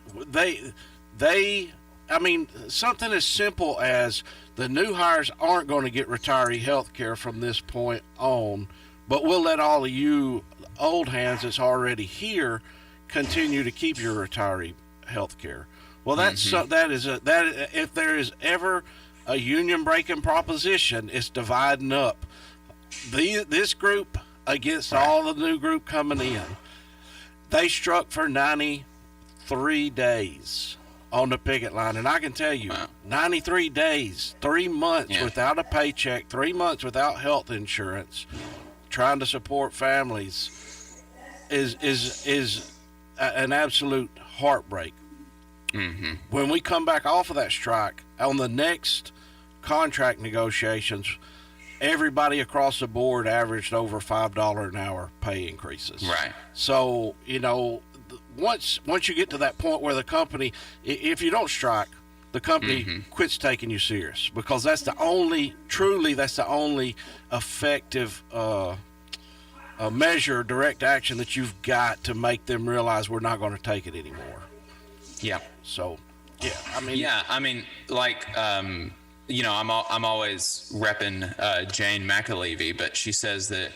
mean, something as simple as the new hires aren't going to get retiree health care from this point on, but we'll let all of you old hands that's already here continue to keep your retiree health care. Well, that if there is ever a union breaking proposition, it's dividing up this group against all the new group coming in. They struck for 93 days on the picket line, and I can tell you, 93 days, 3 months without a paycheck, 3 months without health insurance, trying to support families is an absolute heartbreak. When we come back off of that strike, on the next contract negotiations, everybody across the board averaged over $5 an hour pay increases. Right. So, once you get to that point where the company, if you don't strike, the company quits taking you serious, because that's the only effective measure, direct action that you've got to make them realize we're not going to take it anymore. Yeah. So, I'm always repping Jane McAlevey, but she says that,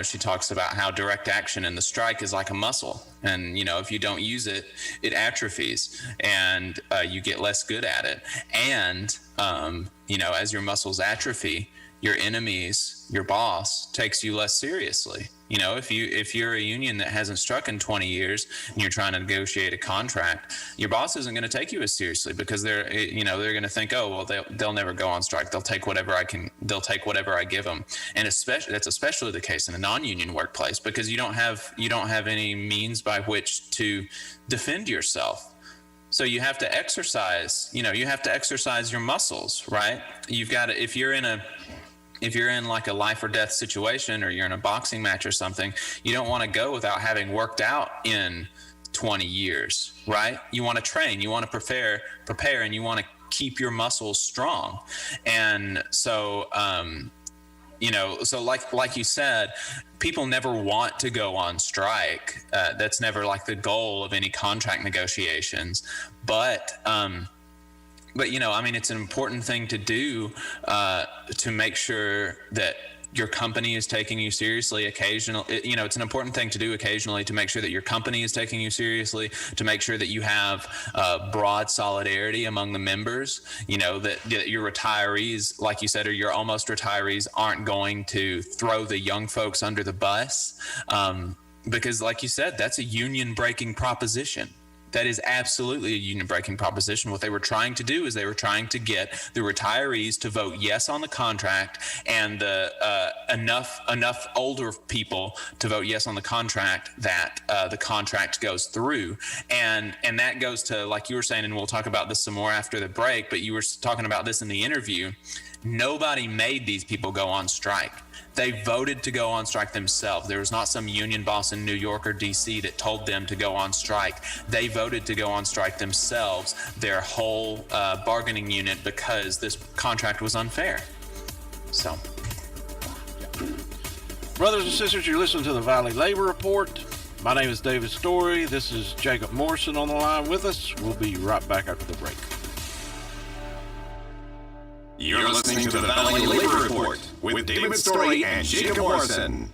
she talks about how direct action in the strike is like a muscle. And, if you don't use it, it atrophies, and you get less good at it. And, as your muscles atrophy, your enemies, your boss, takes you less seriously. You know, if you're a union that hasn't struck in 20 years and you're trying to negotiate a contract, your boss isn't going to take you as seriously because they're going to think, oh, well, they'll never go on strike. They'll take whatever I give them. And that's especially the case in a non-union workplace, because you don't have any means by which to defend yourself. So you have to exercise your muscles, right? You've got to, if you're in like a life or death situation, or you're in a boxing match or something, you don't want to go without having worked out in 20 years, right? You want to train, you want to prepare, and you want to keep your muscles strong. And so, so like you said, people never want to go on strike. That's never like the goal of any contract negotiations. But it's an important thing to do to make sure that your company is taking you seriously occasionally. It's an important thing to do occasionally to make sure that your company is taking you seriously, to make sure that you have broad solidarity among the members, that your retirees, like you said, or your almost retirees aren't going to throw the young folks under the bus. Because like you said, that's a union breaking proposition. That is absolutely a union-breaking proposition. What they were trying to do is they were trying to get the retirees to vote yes on the contract, and enough older people to vote yes on the contract that the contract goes through. And that goes to, like you were saying, and we'll talk about this some more after the break, but you were talking about this in the interview. Nobody made these people go on strike. They voted to go on strike themselves. There was not some union boss in New York or DC that told them to go on strike. They voted to go on strike themselves, their whole bargaining unit, because this contract was unfair. So, brothers and sisters, you're listening to the Valley Labor Report. My name is David Story. This is Jacob Morrison on the line with us. We'll be right back after the break. You're listening to the Valley Labor Report with David Story and Jacob Morrison.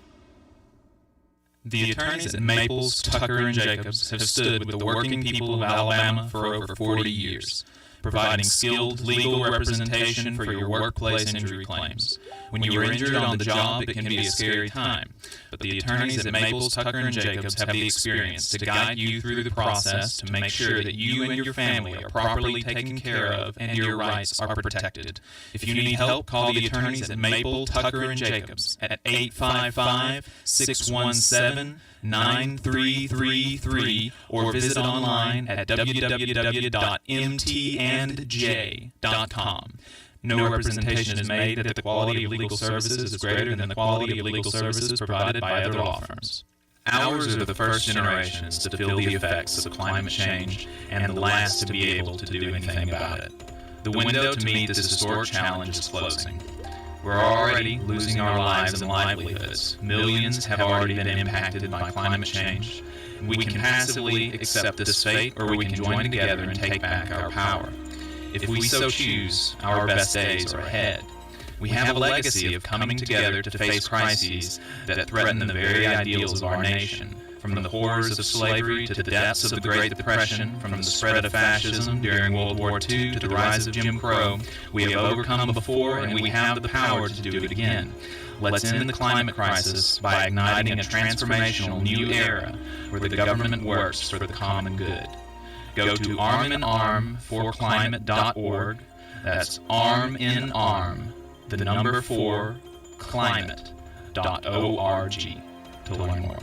The attorneys at Maples, Tucker, and Jacobs have stood with the working people of Alabama for over 40 years, providing skilled legal representation for your workplace injury claims. When you are injured on the job, it can be a scary time, but the attorneys at Maples, Tucker, and Jacobs have the experience to guide you through the process to make sure that you and your family are properly taken care of and your rights are protected. If you need help, call the attorneys at Maples, Tucker, and Jacobs at 855-617-9333 or visit online at www.mtandj.com. No representation is made that the quality of legal services is greater than the quality of legal services provided by other law firms. Ours are the first generations to feel the effects of climate change and the last to be able to do anything about it. The window to meet this historic challenge is closing. We're already losing our lives and livelihoods. Millions have already been impacted by climate change. We can passively accept this fate, or we can join together and take back our power. If we so choose, our best days are ahead. We have a legacy of coming together to face crises that threaten the very ideals of our nation. From the horrors of slavery to the depths of the Great Depression, from the spread of fascism during World War II to the rise of Jim Crow, we have overcome before, and we have the power to do it again. Let's end the climate crisis by igniting a transformational new era where the government works for the common good. Go to arminarm4climate.org. That's arm in arm, the number 4, climate.org to learn more.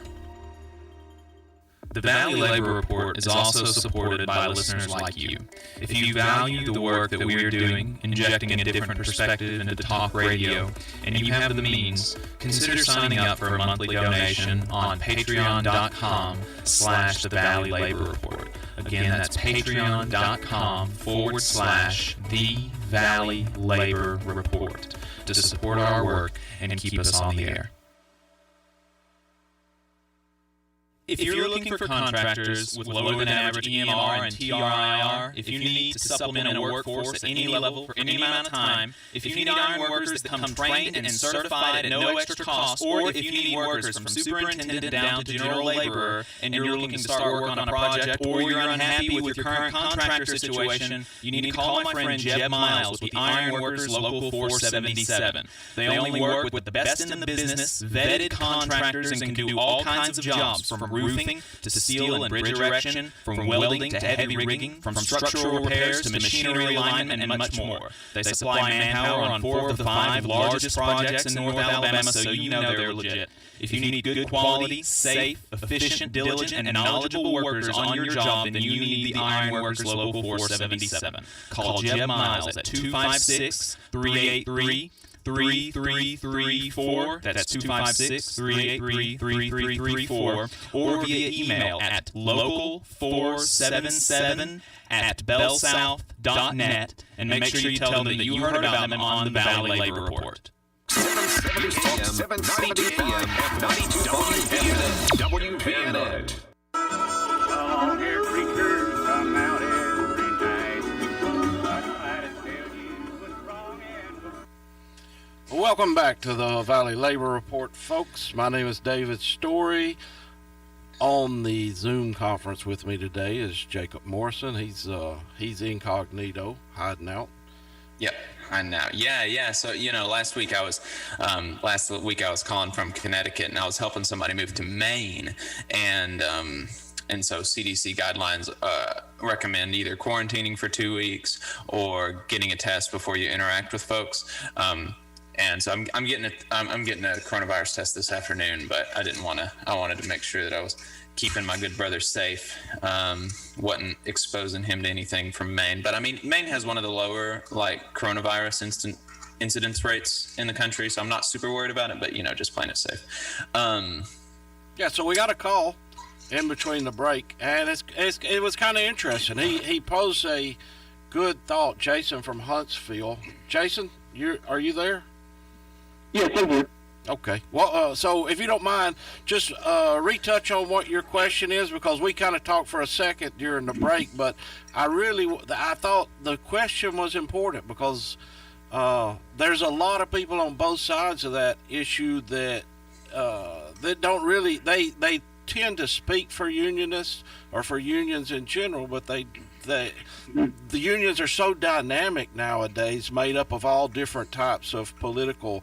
The Valley Labor Report is also supported by listeners like you. If you value the work that we are doing, injecting a different perspective into talk radio, and you have the means, consider signing up for a monthly donation on patreon.com/the Valley Labor Report. Again, that's patreon.com/the Valley Labor Report to support our work and keep us on the air. If you're looking for contractors with lower than average EMR and TRIR, if you need to supplement a workforce at any level for any amount of time, if you need iron workers that come trained and certified at no extra cost, or if you need workers from superintendent down to general laborer, and you're looking to start work on a project, or you're unhappy with your current contractor situation, you need to call my friend Jeb Miles with the Iron Workers Local 477. They only work with the best in the business, vetted contractors, and can do all kinds of jobs from roofing to steel and bridge erection, from welding to heavy rigging, from structural repairs to machinery alignment, and much more. They supply manpower on 4 of the 5 largest projects in North Alabama, so you know they're legit. If you need good quality, safe, efficient, diligent, and knowledgeable workers on your job, then you need the Iron Workers Local 477. Call Jeb Miles at 256-383-3334. That's 256-383-3334, or via email at local477@bellsouth.net, and make sure you tell them that you heard about them on the Valley Labor Report. 770 AM, 92 WVNN. Long hair preachers come out every night. I try to tell you what's wrong and what's Welcome back to the Valley Labor Report, folks. My name is David Story. On the Zoom conference with me today is Jacob Morrison. He's incognito, hiding out. Yep, I know. Yeah. So last week I was calling from Connecticut, and I was helping somebody move to Maine, and so CDC guidelines recommend either quarantining for 2 weeks or getting a test before you interact with folks. And so I'm getting a coronavirus test this afternoon, but I wanted to make sure that I was keeping my good brother safe, wasn't exposing him to anything from Maine. But I mean, Maine has one of the lower coronavirus incidence rates in the country, so I'm not super worried about it, but just playing it safe. So we got a call in between the break, and it was kind of interesting. He posed a good thought. Jason from Huntsville. Jason, are you there? Yes, I'm here. Okay. Well, so if you don't mind, just retouch on what your question is, because we kind of talked for a second during the break, but I thought the question was important, because there's a lot of people on both sides of that issue that don't really, they tend to speak for unionists or for unions in general, but the unions are so dynamic nowadays, made up of all different types of politically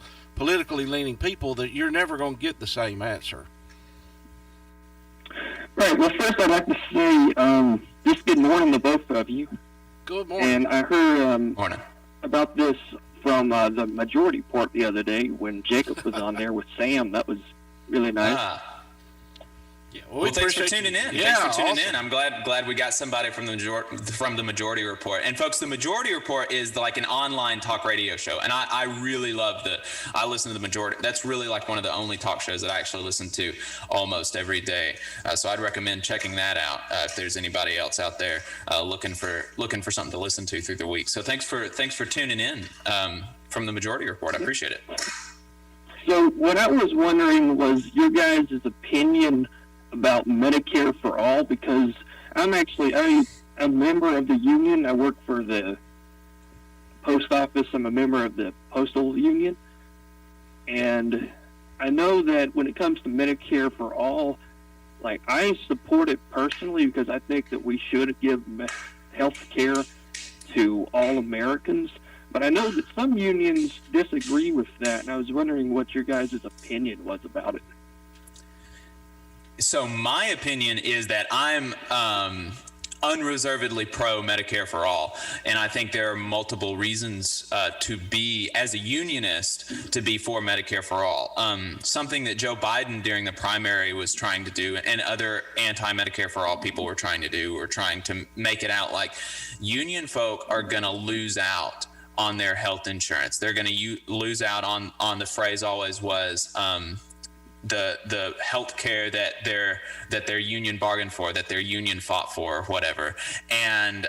leaning people, that you're never going to get the same answer. Right. Well, first I'd like to say just good morning to both of you. Good morning. And I heard about this from the Majority Report the other day when Jacob was on there with Sam. That was really nice. Well, thanks for tuning in. In. I'm glad we got somebody from the Majority Report. And folks, the Majority Report is like an online talk radio show, and I really love I listen to the Majority. That's really like one of the only talk shows that I actually listen to almost every day. So I'd recommend checking that out if there's anybody else out there looking for something to listen to through the week. So thanks for tuning in from the Majority Report. I appreciate it. So what I was wondering was your guys' opinion about Medicare for All, because I'm a member of the union. I work for the post office. I'm a member of the postal union, and I know that when it comes to Medicare for All, I support it personally, because I think that we should give health care to all Americans. But I know that some unions disagree with that, and I was wondering what your guys' opinion was about it. So my opinion is that I'm unreservedly pro Medicare for All, and I think there are multiple reasons to be, as a unionist, to be for Medicare for All. Something that Joe Biden during the primary was trying to do, and other anti-Medicare for All people were trying to do, were trying to make it out like union folk are going to lose out on their health insurance. They're going to lose out on the phrase always was the health care that their union bargained for, that their union fought for, or whatever. And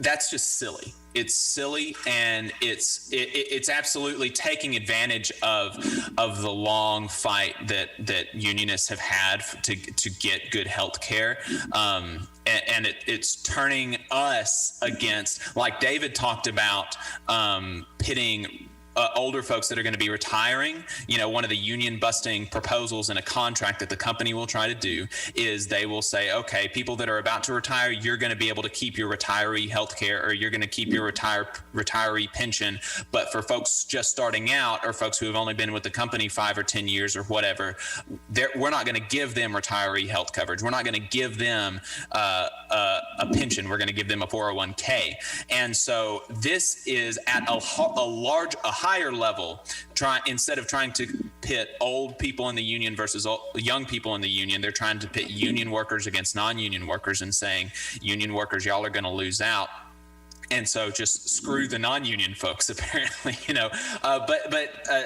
that's just silly. it's silly, and it's absolutely taking advantage of the long fight that unionists have had to get good health care. And it's turning us against, like David talked about, pitting older folks that are going to be retiring. One of the union busting proposals in a contract that the company will try to do is they will say, okay, people that are about to retire, you're going to be able to keep your retiree health care, or you're going to keep your retiree pension. But for folks just starting out, or folks who have only been with the company 5 or 10 years or whatever, we're not going to give them retiree health coverage. We're not going to give them a pension. We're going to give them a 401k. And so this is at a higher level, instead of trying to pit old people in the union versus young people in the union, they're trying to pit union workers against non-union workers and saying, union workers, y'all are going to lose out. And so just screw the non-union folks, apparently,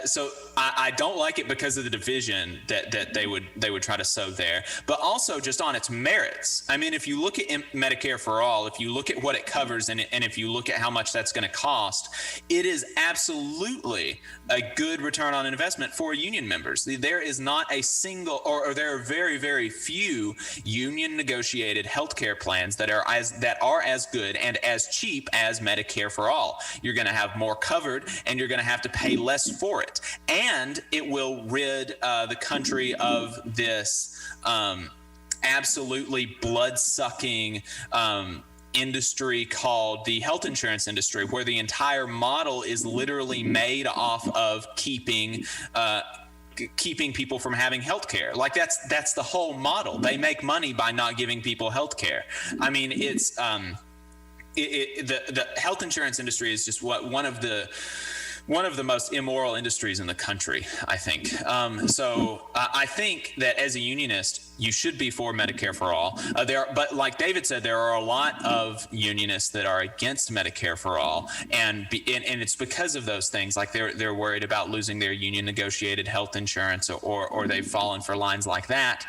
so I don't like it because of the division that they would try to sow there, but also just on its merits. I mean, if you look at Medicare for All, if you look at what it covers, and if you look at how much that's going to cost, it is absolutely a good return on investment for union members. There is not a single, or there are very, very few union negotiated healthcare plans that are as good and as cheap as Medicare for All. You're going to have more covered, and you're going to have to pay less for it. And it will rid the country of this absolutely blood-sucking industry called the health insurance industry, where the entire model is literally made off of keeping people from having health care. Like that's the whole model. They make money by not giving people health care. I mean, it's the health insurance industry is just one of the most immoral industries in the country, I think. So I think that as a unionist, you should be for Medicare for All. But like David said, there are a lot of unionists that are against Medicare for All, and it's because of those things. Like they're worried about losing their union negotiated health insurance, or they've fallen for lines like that.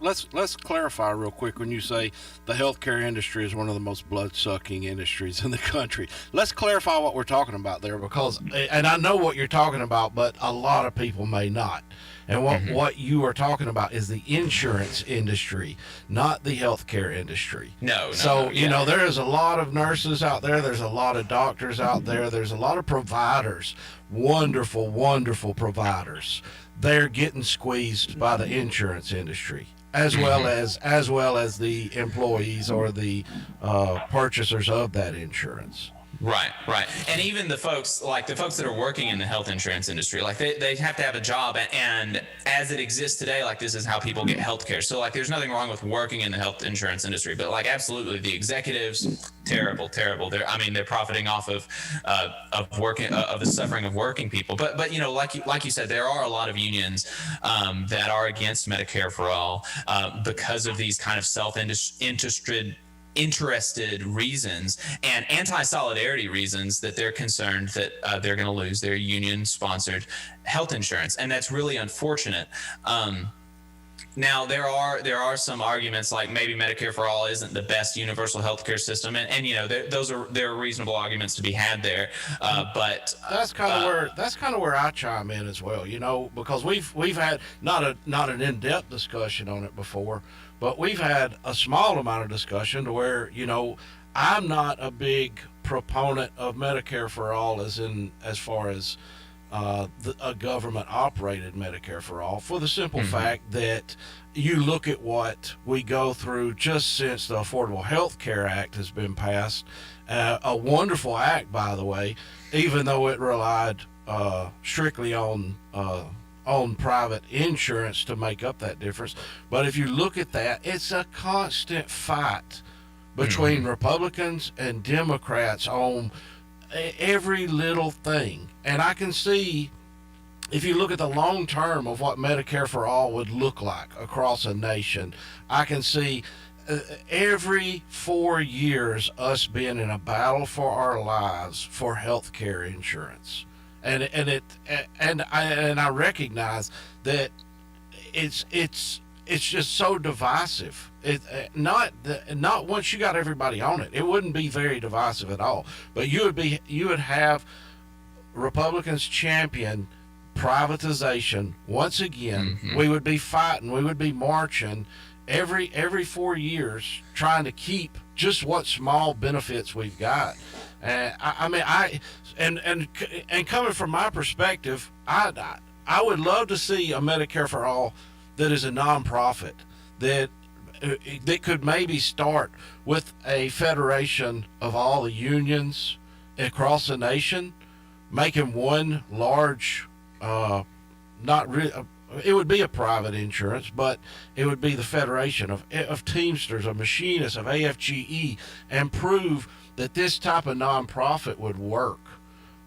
Let's clarify real quick. When you say the healthcare industry is one of the most blood-sucking industries in the country, let's clarify what we're talking about there, because, and I know what you're talking about, but a lot of people may not. And what you are talking about is the insurance industry, not the healthcare industry. No. You know, there is a lot of nurses out there. There's a lot of doctors out there. There's a lot of providers, wonderful, wonderful providers. They're getting squeezed by the insurance industry, as well as the employees or the purchasers of that insurance. Right. And even the folks that are working in the health insurance industry, like they have to have a job, and as it exists today, like this is how people get health care. So like there's nothing wrong with working in the health insurance industry, but like absolutely the executives, terrible. They're profiting off of working, of the suffering of working people. But you know, like you said, there are a lot of unions that are against Medicare for All because of these kind of interested reasons and anti-solidarity reasons, that they're concerned that they're going to lose their union-sponsored health insurance, and that's really unfortunate. Now there are some arguments, like maybe Medicare for All isn't the best universal health care system, and you know there are reasonable arguments to be had there, but that's kind of where I chime in as well, you know, because we've had not an in-depth discussion on it before, but we've had a small amount of discussion to where, you know, I'm not a big proponent of Medicare for All as far as a government-operated Medicare for All, for the simple fact that you look at what we go through just since the Affordable Health Care Act has been passed, a wonderful act, by the way, even though it relied strictly on private insurance to make up that difference. But if you look at that, it's a constant fight between Republicans and Democrats on every little thing. And I can see, if you look at the long term of what Medicare for All would look like across a nation, I can see every 4 years us being in a battle for our lives for health care insurance. And I recognize that it's it's just so divisive. Not once you got everybody on it, it wouldn't be very divisive at all. But you would have Republicans champion privatization once again. We would be fighting, we would be marching every 4 years trying to keep just what small benefits we've got. And and coming from my perspective, I would love to see a Medicare for All that is a nonprofit that could maybe start with a federation of all the unions across the nation, making one large, it would be a private insurance, but it would be the federation of Teamsters, of machinists, of AFGE, and prove that this type of nonprofit would work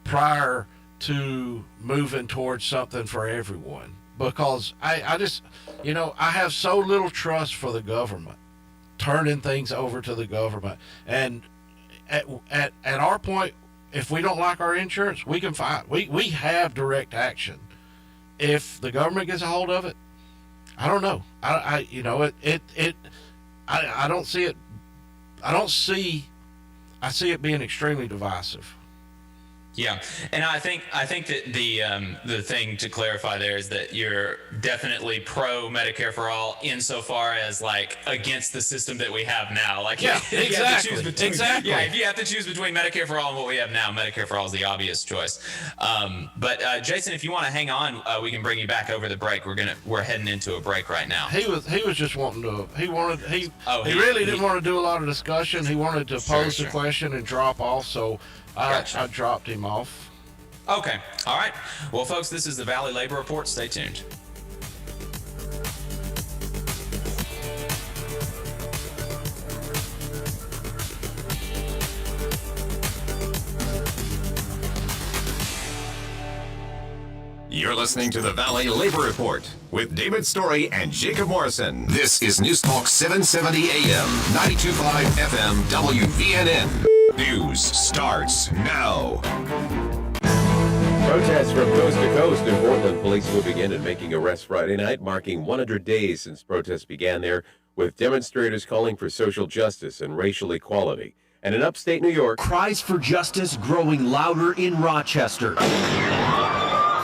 prior to moving towards something for everyone. Because I just, I have so little trust for the government, turning things over to the government. And at our point, if we don't like our insurance, we can fight. We have direct action. If the government gets a hold of it, I don't know. I don't see it. I see it being extremely divisive. Yeah, and I think that the thing to clarify there is that you're definitely pro Medicare for all insofar as like against the system that we have now. Like, yeah, exactly. Yeah, if you have to choose between Medicare for all and what we have now, Medicare for all is the obvious choice. But Jason, if you want to hang on, we can bring you back over the break. We're heading into a break right now. He was just wanting to. He really didn't want to do a lot of discussion. He wanted to pose the question and drop off. So. Gotcha. I dropped him off. Okay. All right. Well, folks, this is the Valley Labor Report. Stay tuned. You're listening to the Valley Labor Report with David Story and Jacob Morrison. This is News Talk 770 AM, 92.5 FM, WVNN. News starts now. Protests from coast to coast in Portland. Police moving in and making arrests Friday night, marking 100 days since protests began there, with demonstrators calling for social justice and racial equality. And in upstate New York, cries for justice growing louder in Rochester.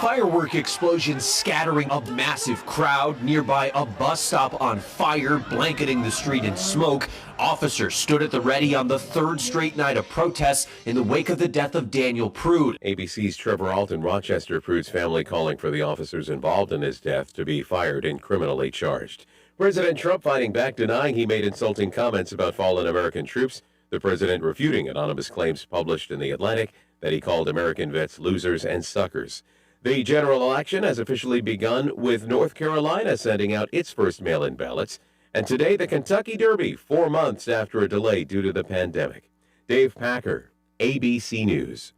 Firework explosions scattering a massive crowd. Nearby, a bus stop on fire, blanketing the street in smoke. Officers stood at the ready on the third straight night of protests in the wake of the death of Daniel Prude. ABC's Trevor Alt in Rochester. Prude's family calling for the officers involved in his death to be fired and criminally charged. President Trump fighting back, denying he made insulting comments about fallen American troops. The president refuting anonymous claims published in The Atlantic that he called American vets losers and suckers. The general election has officially begun, with North Carolina sending out its first mail-in ballots. And today, the Kentucky Derby, 4 months after a delay due to the pandemic. Dave Packer, ABC News.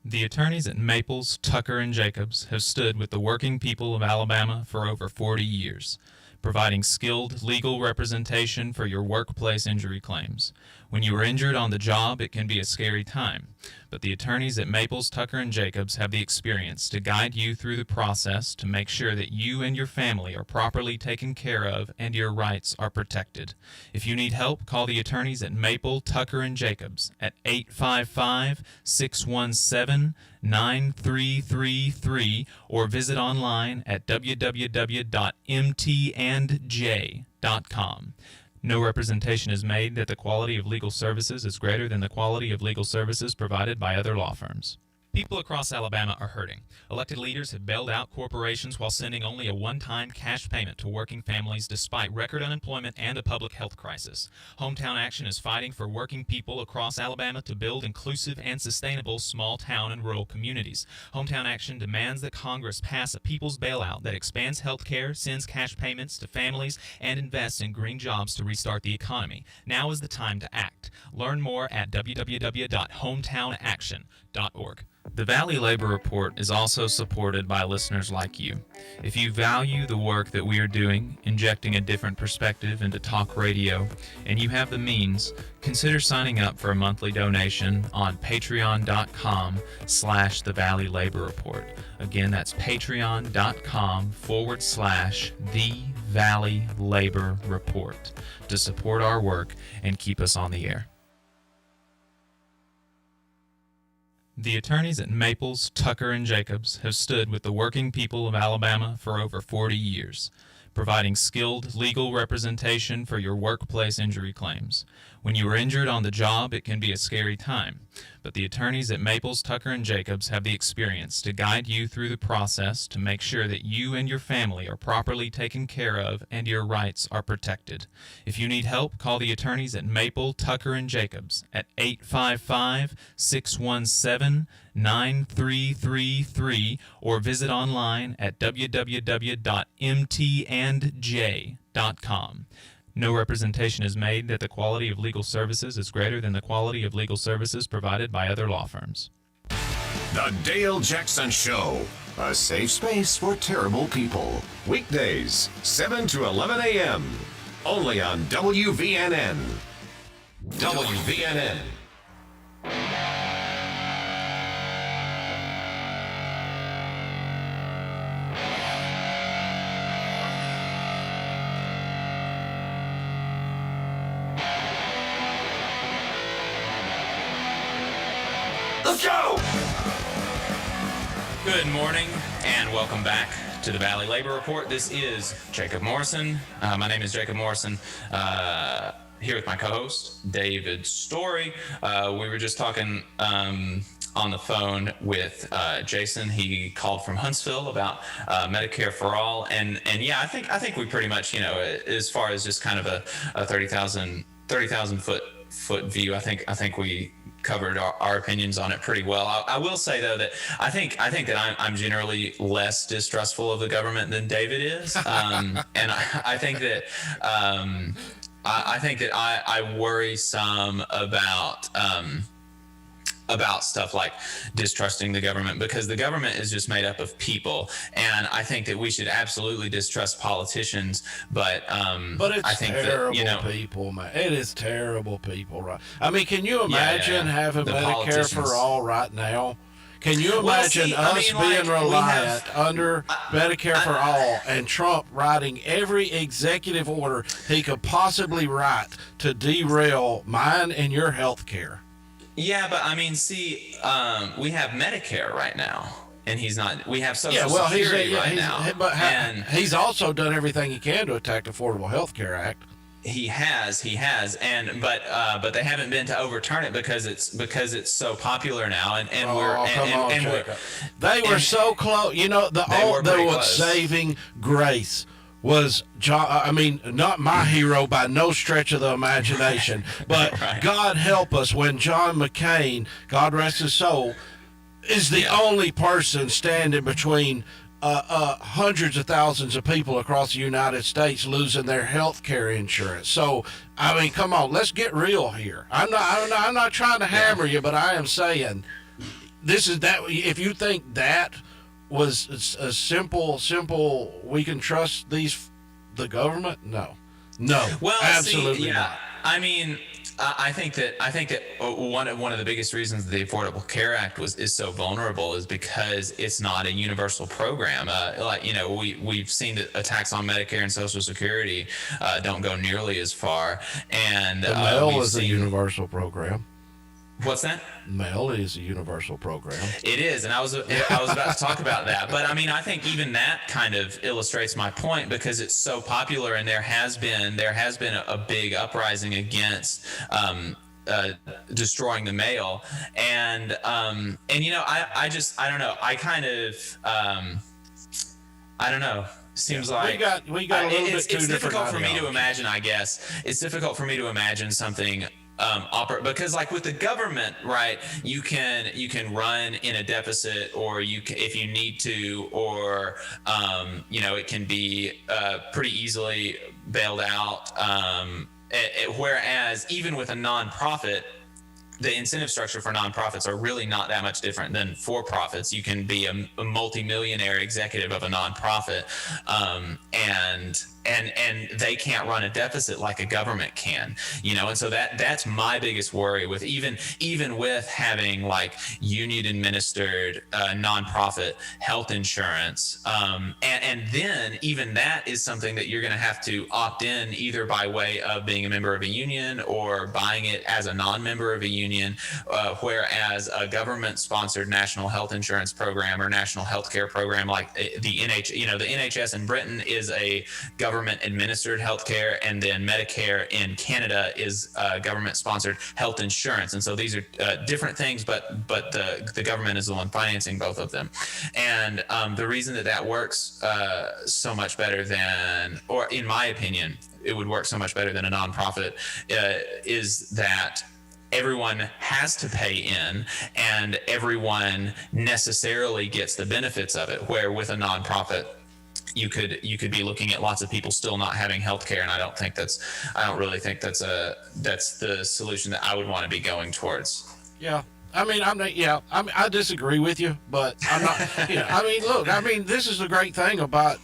The attorneys at Maples, Tucker, and Jacobs have stood with the working people of Alabama for over 40 years, providing skilled legal representation for your workplace injury claims. When you are injured on the job, it can be a scary time, but the attorneys at Maples, Tucker, and Jacobs have the experience to guide you through the process to make sure that you and your family are properly taken care of and your rights are protected. If you need help, call the attorneys at Maple, Tucker, and Jacobs at 855-617-9333 or visit online at www.mtandj.com. No representation is made that the quality of legal services is greater than the quality of legal services provided by other law firms. People across Alabama are hurting. Elected leaders have bailed out corporations while sending only a one-time cash payment to working families despite record unemployment and a public health crisis. Hometown Action is fighting for working people across Alabama to build inclusive and sustainable small town and rural communities. Hometown Action demands that Congress pass a people's bailout that expands health care, sends cash payments to families, and invests in green jobs to restart the economy. Now is the time to act. Learn more at www.hometownaction.org. The Valley Labor Report is also supported by listeners like you. If you value the work that we are doing, injecting a different perspective into talk radio, and you have the means, consider signing up for a monthly donation on patreon.com/The Valley Labor Report. Again, that's patreon.com/The Valley Labor Report to support our work and keep us on the air. The attorneys at Maples, Tucker, and Jacobs have stood with the working people of Alabama for over 40 years, providing skilled legal representation for your workplace injury claims. When you are injured on the job, it can be a scary time, but the attorneys at Maples, Tucker, and Jacobs have the experience to guide you through the process to make sure that you and your family are properly taken care of and your rights are protected. If you need help, call the attorneys at Maple, Tucker, and Jacobs at 855-617-9333 or visit online at www.mtandj.com. No representation is made that the quality of legal services is greater than the quality of legal services provided by other law firms. The Dale Jackson Show, a safe space for terrible people. Weekdays, 7 to 11 a.m. Only on WVNN. WVNN. Let's go! Good morning and welcome back to the Valley Labor Report. This is Jacob Morrison. My name is Jacob Morrison. Here with my co-host, David Story. We were just talking on the phone with Jason. He called from Huntsville about Medicare for All, and yeah, I think we pretty much, as far as just kind of a 30,000 foot view, I think we covered our opinions on it pretty well. I will say though that I think that I'm generally less distrustful of the government than David is, and I think that I worry some about stuff like distrusting the government, because the government is just made up of people, and I think that we should absolutely distrust politicians, but it's I think terrible that, people, man. It is terrible people, right? I mean, can you imagine having The Medicare politicians. for all right now? Can you Well, imagine see, us I mean, being like, we reliant have- under Medicare for all and Trump writing every executive order he could possibly write to derail mine and your health care? Yeah, but I mean, see, we have Medicare right now, and he's not. We have Social he's Security right now, and he's also done everything he can to attack the Affordable Health Care Act. he has, but they haven't been to overturn it because it's so popular now, and They were so close. You know, the saving grace was John. I mean, not my hero by no stretch of the imagination, but Right. God help us when John McCain, God rest his soul, is the only person standing between hundreds of thousands of people across the United States losing their health care insurance. So, I mean, come on, let's get real here. I'm not trying to hammer you, but I am saying this is that. If you think that was a simple, we can trust the government? No, Well, absolutely see, yeah. not. I mean, I think that one of the biggest reasons the Affordable Care Act is so vulnerable is because it's not a universal program. We've seen that attacks on Medicare and Social Security don't go nearly as far, and The mail is a universal program. What's that? Mail is a universal program. It is, and I was about to talk about that, but I mean, I think even that kind of illustrates my point because it's so popular, and there has been a big uprising against destroying the mail, and I don't know, I don't know. Seems like we got a little bit too it's different difficult for me to ideologies. imagine. I guess it's difficult for me to imagine something. Because like with the government, right, you can run in a deficit, or if you need to, or it can be pretty easily bailed out. Whereas even with a nonprofit, the incentive structure for nonprofits are really not that much different than for-profits. You can be a multi-millionaire executive of a nonprofit, and they can't run a deficit like a government can, and so that's my biggest worry with even with having like union administered nonprofit health insurance, and then even that is something that you're going to have to opt in either by way of being a member of a union or buying it as a non-member of a union, whereas a government sponsored national health insurance program or national health care program like the NHS in Britain is a government administered healthcare, and then Medicare in Canada is government sponsored health insurance. And so these are different things, but the government is the one financing both of them. And the reason that works so much better than, or in my opinion, it would work so much better than a nonprofit is that everyone has to pay in and everyone necessarily gets the benefits of it, where with a nonprofit you could be looking at lots of people still not having health care, and I don't really think that's the solution that I would want to be going towards. Yeah. I disagree with you, but I'm not, this is the great thing about,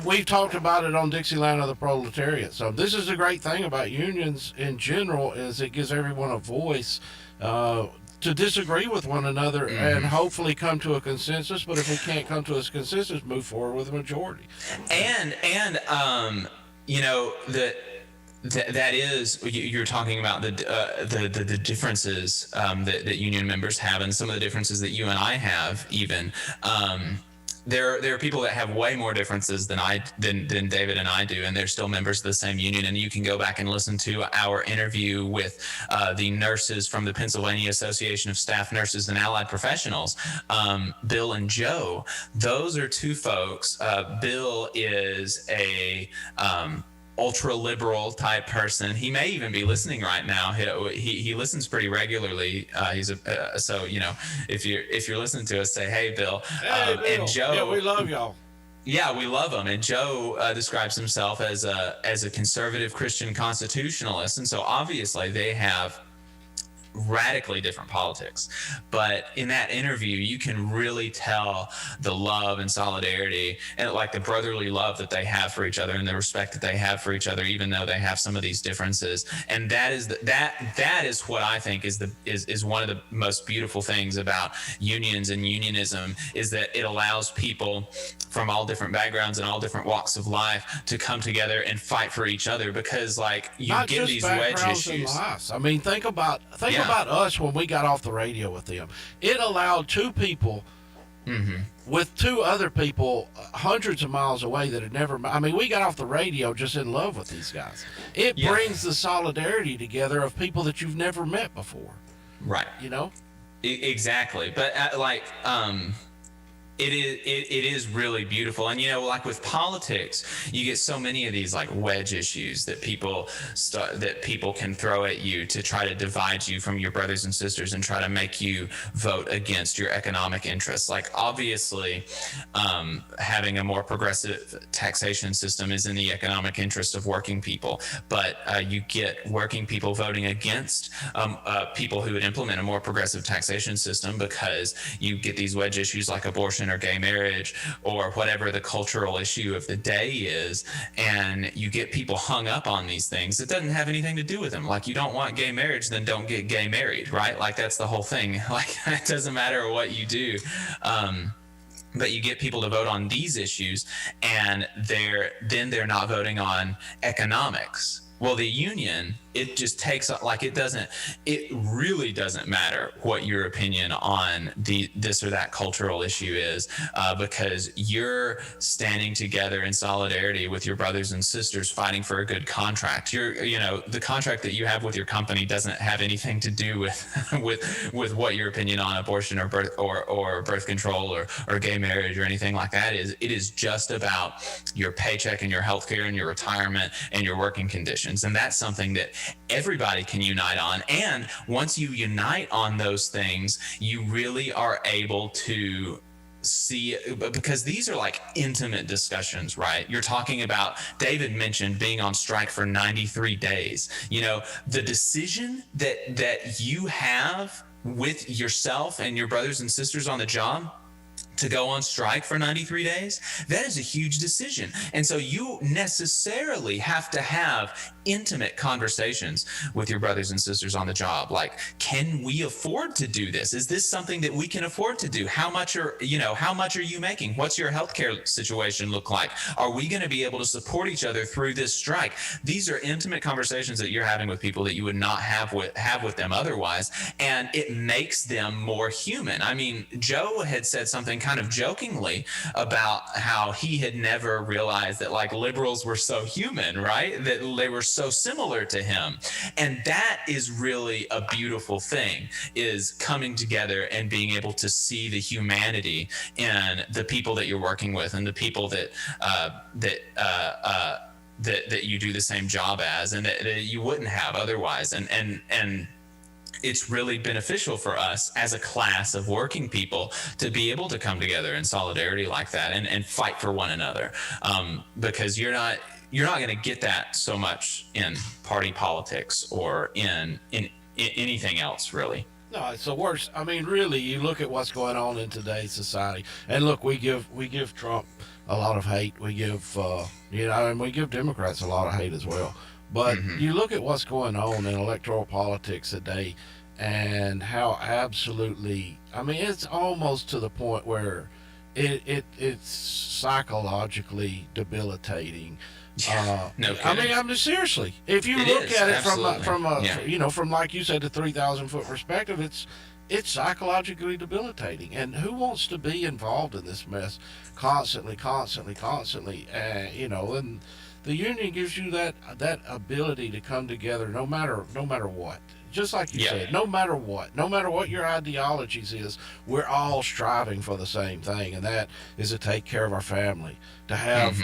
we've talked about it on Dixieland of the Proletariat. So this is the great thing about unions in general, is it gives everyone a voice to disagree with one another and hopefully come to a consensus. But if we can't come to a consensus, move forward with a majority. And that is, you're talking about the differences that union members have, and some of the differences that you and I have even. There are people that have way more differences than David and I do, and they're still members of the same union. And you can go back and listen to our interview with the nurses from the Pennsylvania Association of Staff Nurses and Allied Professionals, Bill and Joe. Those are two folks. Bill is a ultra liberal type person. He may even be listening right now. He listens pretty regularly. So if you're listening to us, say hey, Bill. Hey, Bill. And Joe. Yeah, we love y'all. Yeah, we love him. And Joe describes himself as a conservative Christian constitutionalist, and so obviously they have radically different politics. But in that interview, you can really tell the love and solidarity and like the brotherly love that they have for each other and the respect that they have for each other, even though they have some of these differences. And that is what I think is one of the most beautiful things about unions and unionism, is that it allows people from all different backgrounds and all different walks of life to come together and fight for each other, because like you get these wedge issues. I mean, think about us when we got off the radio with them. It allowed two people with two other people hundreds of miles away that had never, we got off the radio just in love with these guys. It brings the solidarity together of people that you've never met before. Right. Exactly. But it is really beautiful. And like with politics, you get so many of these like wedge issues that people can throw at you to try to divide you from your brothers and sisters and try to make you vote against your economic interests. Like obviously having a more progressive taxation system is in the economic interest of working people, but you get working people voting against people who would implement a more progressive taxation system, because you get these wedge issues like abortion or gay marriage or whatever the cultural issue of the day is, and you get people hung up on these things. It doesn't have anything to do with them. Like, you don't want gay marriage, then don't get gay married, right? Like, that's the whole thing. Like, it doesn't matter what you do. But you get people to vote on these issues, and they're not voting on economics. Well, the union, it just takes, like, it really doesn't matter what your opinion on this or that cultural issue is, because you're standing together in solidarity with your brothers and sisters fighting for a good contract. The contract that you have with your company doesn't have anything to do with what your opinion on abortion or birth control or gay marriage or anything like that is. It is just about your paycheck and your health care and your retirement and your working conditions. And that's something that everybody can unite on. And once you unite on those things, you really are able to see, because these are like intimate discussions, right? You're talking about, David mentioned being on strike for 93 days. You know, the decision that you have with yourself and your brothers and sisters on the job to go on strike for 93 days, that is a huge decision. And so you necessarily have to have intimate conversations with your brothers and sisters on the job. Like, can we afford to do this? Is this something that we can afford to do? How much are you making? What's your healthcare situation look like? Are we going to be able to support each other through this strike? These are intimate conversations that you're having with people that you would not have with them otherwise. And it makes them more human. I mean, Joe had said something kind of jokingly about how he had never realized that like liberals were so human, right? That they were so similar to him. And that is really a beautiful thing, is coming together and being able to see the humanity in the people that you're working with and the people that you do the same job as, and that you wouldn't have otherwise. And it's really beneficial for us as a class of working people to be able to come together in solidarity like that and fight for one another, because you're not going to get that so much in party politics or in anything else, really. No, it's the worst. I mean, really, you look at what's going on in today's society, and look, we give Trump a lot of hate. We give and we give Democrats a lot of hate as well. But you look at what's going on in electoral politics today and how absolutely, I mean, it's almost to the point where it's psychologically debilitating. No I mean, I'm just seriously, if you look at it from like you said, the 3,000 foot perspective, it's psychologically debilitating. And who wants to be involved in this mess constantly? And the union gives you that ability to come together no matter what. Just like you said, no matter what your ideologies is, we're all striving for the same thing, and that is to take care of our family, to have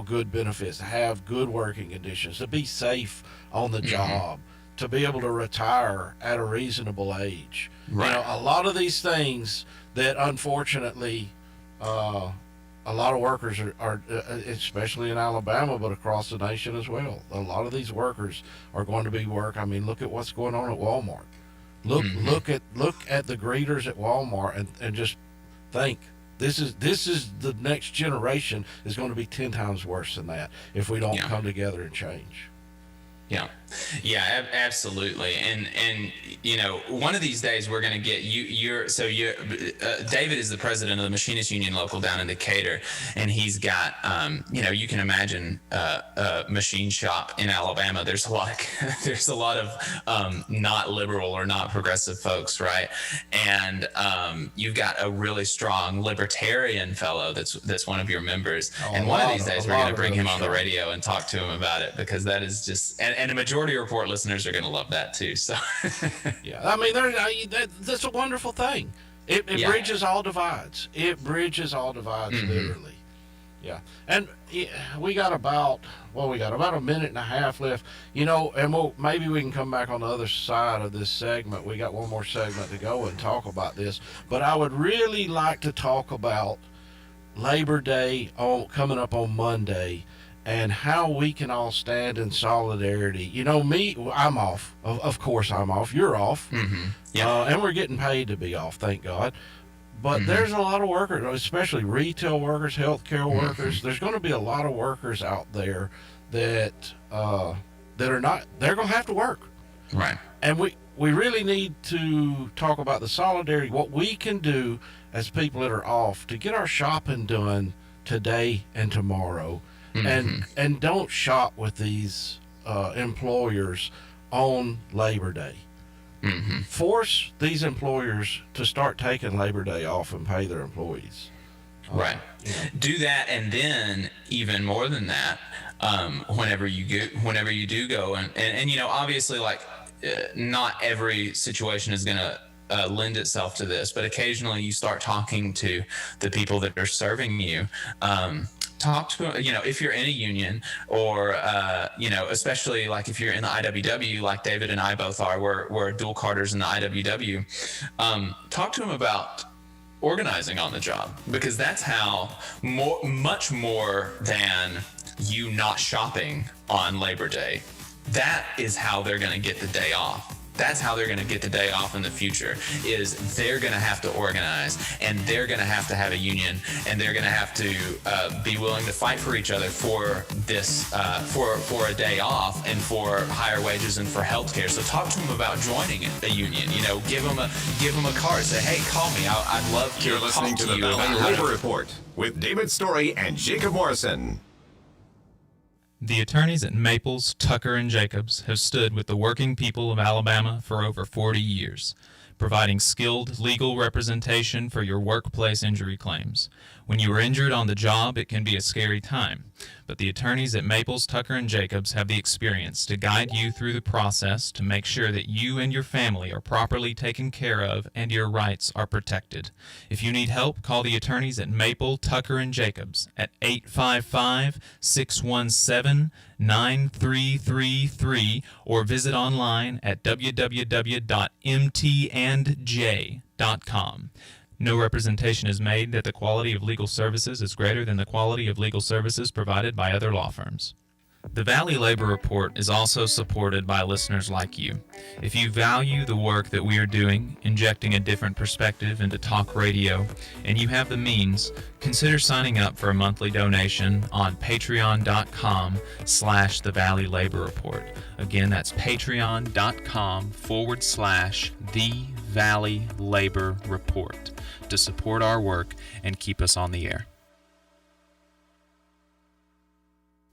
good benefits, to have good working conditions, to be safe on the job, to be able to retire at a reasonable age. Right. You know, a lot of these things that unfortunately a lot of workers are, especially in Alabama, but across the nation as well. A lot of these workers are going to be I mean, look at what's going on at Walmart. Look at the greeters at Walmart and just think, this is the next generation is going to be 10 times worse than that if we don't come together and change. Yeah, absolutely. And one of these days we're going to get David is the president of the Machinist Union Local down in Decatur, and he's got you can imagine a machine shop in Alabama. There's a lot of not liberal or not progressive folks, right? And you've got a really strong libertarian fellow that's one of your members. And one of these days we're going to bring him on the radio and talk to him about it, because that is just and a majority report listeners are going to love that too. So I mean, that's a wonderful thing. It bridges all divides. It bridges all divides, literally. Yeah. And we got about a minute and a half left, and maybe we can come back on the other side of this segment. We got one more segment to go and talk about this, but I would really like to talk about Labor Day coming up on Monday, and how we can all stand in solidarity. I'm off. Of course I'm off. You're off. And we're getting paid to be off, thank God. But there's a lot of workers, especially retail workers, healthcare workers. There's going to be a lot of workers out there that are not, they're going to have to work. Right. And we really need to talk about the solidarity, what we can do as people that are off to get our shopping done today and tomorrow. And don't shop with these employers on Labor Day. Force these employers to start taking Labor Day off and pay their employees. Right. Do that, and then even more than that, whenever you do go and obviously, like, not every situation is going to lend itself to this, but occasionally you start talking to the people that are serving you. Talk to, if you're in a union, or, especially like if you're in the IWW, like David and I both are, we're dual carders in the IWW. Talk to them about organizing on the job, because that's how much more than you not shopping on Labor Day. That is how they're going to get the day off. That's how they're going to get the day off in the future, is they're going to have to organize, and they're going to have a union, and they're going to have to be willing to fight for each other for this, for a day off, and for higher wages and for health care. So talk to them about joining a union. You know, give them a card. Say, hey, call me. I'd love to You're listening talk to the you about Valley how to- Labor Report with David Story and Jacob Morrison. The attorneys at Maples, Tucker, and Jacobs have stood with the working people of Alabama for over 40 years, providing skilled legal representation for your workplace injury claims. When you are injured on the job, it can be a scary time, but the attorneys at Maples, Tucker, and Jacobs have the experience to guide you through the process to make sure that you and your family are properly taken care of and your rights are protected. If you need help, call the attorneys at Maple, Tucker, and Jacobs at 855-617-9333 or visit online at www.mtandj.com. No representation is made that the quality of legal services is greater than the quality of legal services provided by other law firms. The Valley Labor Report is also supported by listeners like you. If you value the work that we are doing, injecting a different perspective into talk radio, and you have the means, consider signing up for a monthly donation on patreon.com/The Valley Labor Report. Again, that's patreon.com/The Valley Labor Report to support our work and keep us on the air.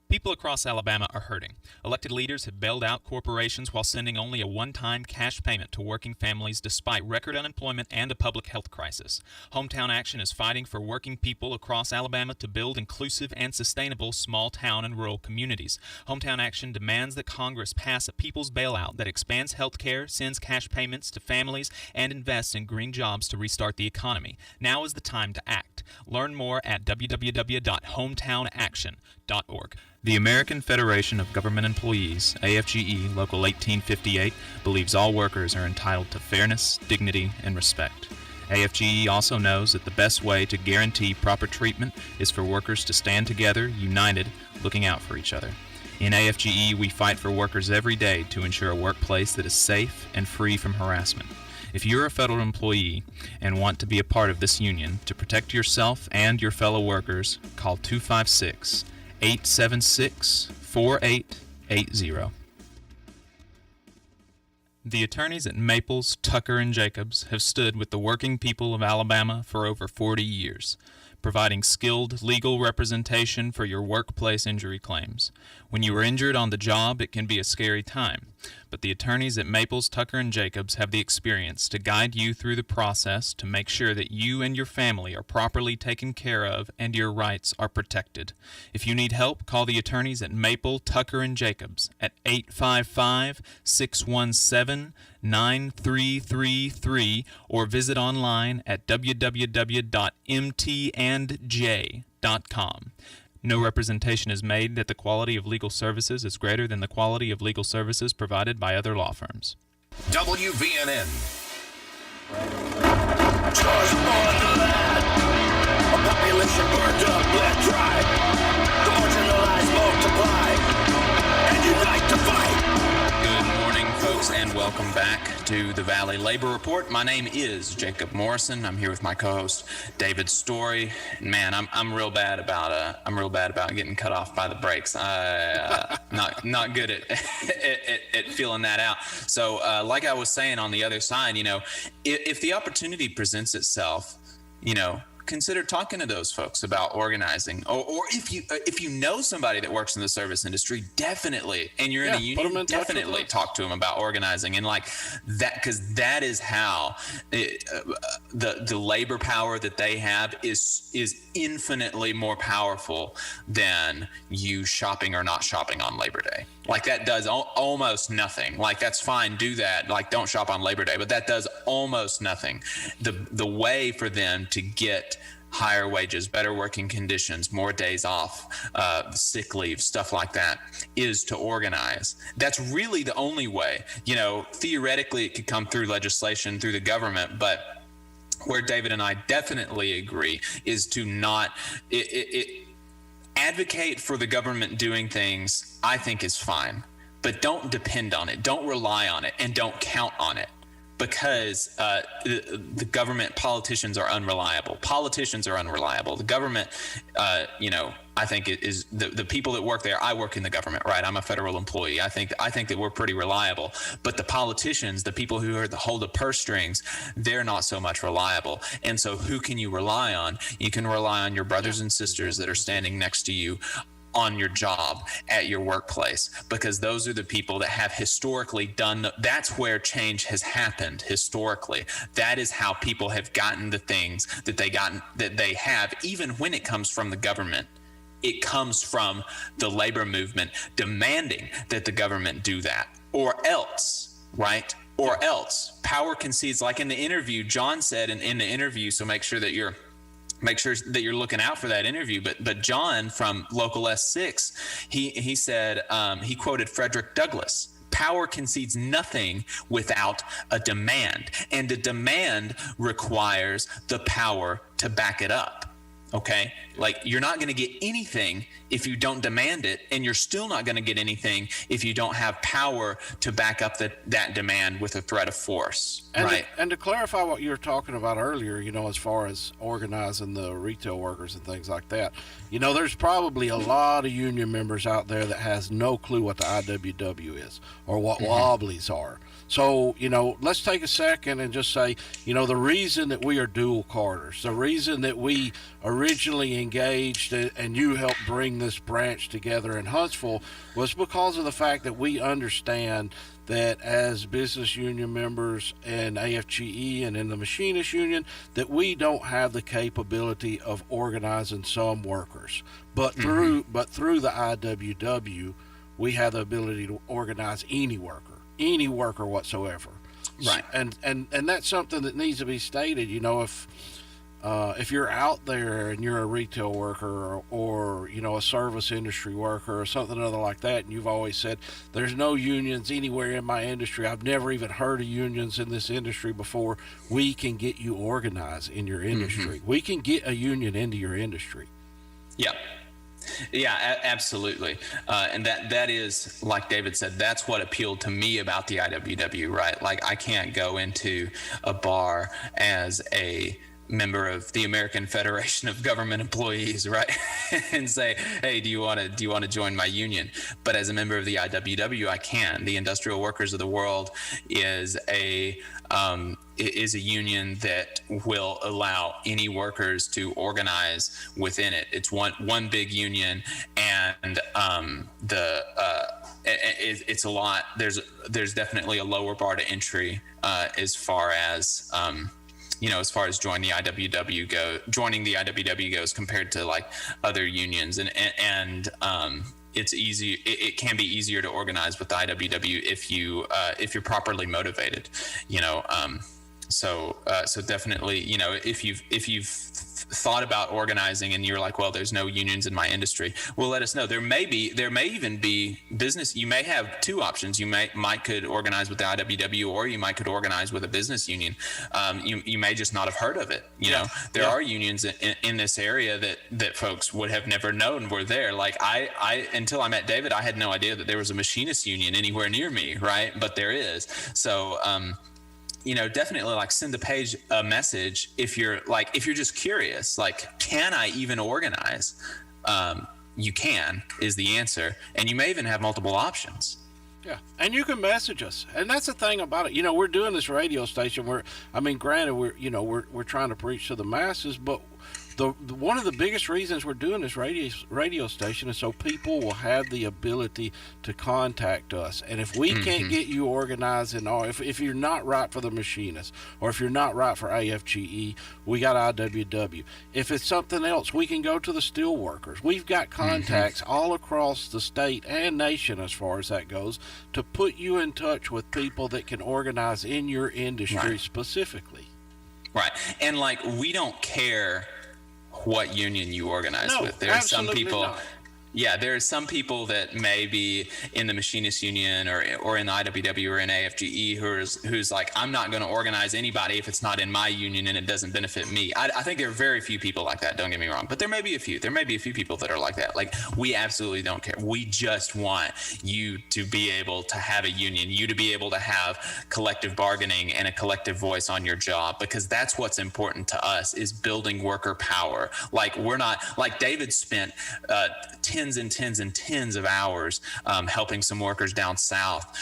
People across Alabama are hurting. Elected leaders have bailed out corporations while sending only a one-time cash payment to working families despite record unemployment and a public health crisis. Hometown Action is fighting for working people across Alabama to build inclusive and sustainable small town and rural communities. Hometown Action demands that Congress pass a people's bailout that expands health care, sends cash payments to families, and invests in green jobs to restart the economy. Now is the time to act. Learn more at www.hometownaction.org. The American Federation of Government Employees, AFGE Local 1858, believes all workers are entitled to fairness, dignity, and respect. AFGE also knows that the best way to guarantee proper treatment is for workers to stand together, united, looking out for each other. In AFGE, we fight for workers every day to ensure a workplace that is safe and free from harassment. If you're a federal employee and want to be a part of this union, to protect yourself and your fellow workers, call 256-876-4880. The attorneys at Maples, Tucker, and Jacobs have stood with the working people of Alabama for over 40 years, providing skilled legal representation for your workplace injury claims. When you are injured on the job, it can be a scary time, but the attorneys at Maples, Tucker, and Jacobs have the experience to guide you through the process to make sure that you and your family are properly taken care of and your rights are protected. If you need help, call the attorneys at Maple, Tucker, and Jacobs at 855-617-9333 or visit online at www.mtandj.com. No representation is made that the quality of legal services is greater than the quality of legal services provided by other law firms. WVNN. Just more than that. A population burned up, bled dry. The marginalized multiply and unite to fight. Good morning, folks, and welcome back to the Valley Labor Report. My name is Jacob Morrison. I'm here with my co-host David Story. Man, I'm real bad about getting cut off by the brakes. Not good at feeling that out. So, like I was saying on the other side, you know, if the opportunity presents itself, you know, consider talking to those folks about organizing, or if you know somebody that works in the service industry, definitely, and you're in a union, definitely talk to them about organizing, and like that, because that is how the labor power that they have is infinitely more powerful than you shopping or not shopping on Labor Day. Like that does almost nothing. Like that's fine, do that. Like don't shop on Labor Day, but that does almost nothing. The way for them to get higher wages, better working conditions, more days off, sick leave, stuff like that, is to organize. That's really the only way. You know, theoretically it could come through legislation, through the government, but where David and I definitely agree is to not advocate for the government doing things. I think is fine, but don't depend on it, don't rely on it, and don't count on it, because the government, politicians are unreliable. The government, I think it is the people that work there. I work in the government, right? I'm a federal employee. I think that we're pretty reliable. But the politicians, the people who hold the purse strings, they're not so much reliable. And so who can you rely on? You can rely on your brothers and sisters that are standing next to you on your job, at your workplace, because those are the people that have historically done. That's where change has happened historically. That is how people have gotten the things that they have, even when it comes from the government. It comes from the labor movement demanding that the government do that, or else, right? Or else power concedes, like in the interview, John said in the interview, so make sure that you're looking out for that interview. But John from Local S6, he said, he quoted Frederick Douglass: "Power concedes nothing without a demand, and a demand requires the power to back it up." Okay, like you're not going to get anything if you don't demand it, and you're still not going to get anything if you don't have power to back up that demand with a threat of force. Right. And to clarify what you were talking about earlier, as far as organizing the retail workers and things like that, there's probably a lot of union members out there that has no clue what the IWW is or what wobblies are. So, let's take a second and just say, the reason that we are dual carders, the reason that we originally engaged and you helped bring this branch together in Huntsville was because of the fact that we understand that as business union members in AFGE and in the machinist union, that we don't have the capability of organizing some workers. But through the IWW, we have the ability to organize any worker whatsoever. Right. And that's something that needs to be stated. If you're out there and you're a retail worker or a service industry worker or something other like that, and you've always said there's no unions anywhere in my industry, I've never even heard of unions in this industry before, we can get you organized in your industry. We can get a union into your industry. Yeah, absolutely. And that is, like David said, that's what appealed to me about the IWW, right? Like, I can't go into a bar as a member of the American Federation of Government Employees, right? and say, hey, do you want to join my union? But as a member of the IWW, I can. The Industrial Workers of the World is a union that will allow any workers to organize within it. It's one big union, and it's a lot. There's definitely a lower bar to entry as far as joining the IWW goes compared to like other unions, and it's easy. It can be easier to organize with the IWW if you're properly motivated. So definitely, if you've thought about organizing and you're like, well, there's no unions in my industry, well, let us know. There may even be business. You may have two options. You could organize with the IWW, or you could organize with a business union. You may just not have heard of it. There are unions in this area that folks would have never known were there. Like I until I met David, I had no idea that there was a machinist union anywhere near me, right? But there is. So definitely like send the page a message if you're just curious, like, can I even organize? You can is the answer, and you may even have multiple options. Yeah, and you can message us, and that's the thing about it. We're doing this radio station granted, we're trying to preach to the masses, but one of the biggest reasons we're doing this radio station is so people will have the ability to contact us. And if we can't get you organized if you're not right for the machinists, or if you're not right for AFGE, we got IWW. If it's something else, we can go to the steel workers. We've got contacts all across the state and nation, as far as that goes, to put you in touch with people that can organize in your industry specifically. Right. And like, we don't care what union you organize with. There are some people, Yeah, there are some people that may be in the Machinist Union or in the IWW or in AFGE who's like, I'm not going to organize anybody if it's not in my union and it doesn't benefit me. I think there are very few people like that, don't get me wrong, but there may be a few. There may be a few people that are like that. Like, we absolutely don't care. We just want you to be able to have a union, you to be able to have collective bargaining and a collective voice on your job, because that's what's important to us, is building worker power. Like, we're not, like David spent tens and tens and tens of hours helping some workers down south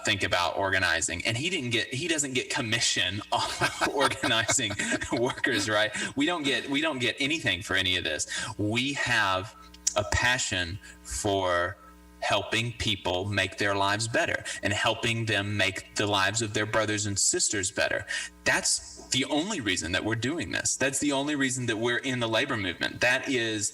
think about organizing, and he doesn't get commission on organizing workers, right? We don't get anything for any of this. We have a passion for helping people make their lives better and helping them make the lives of their brothers and sisters better. That's the only reason that we're doing this. That's the only reason that we're in the labor movement. That is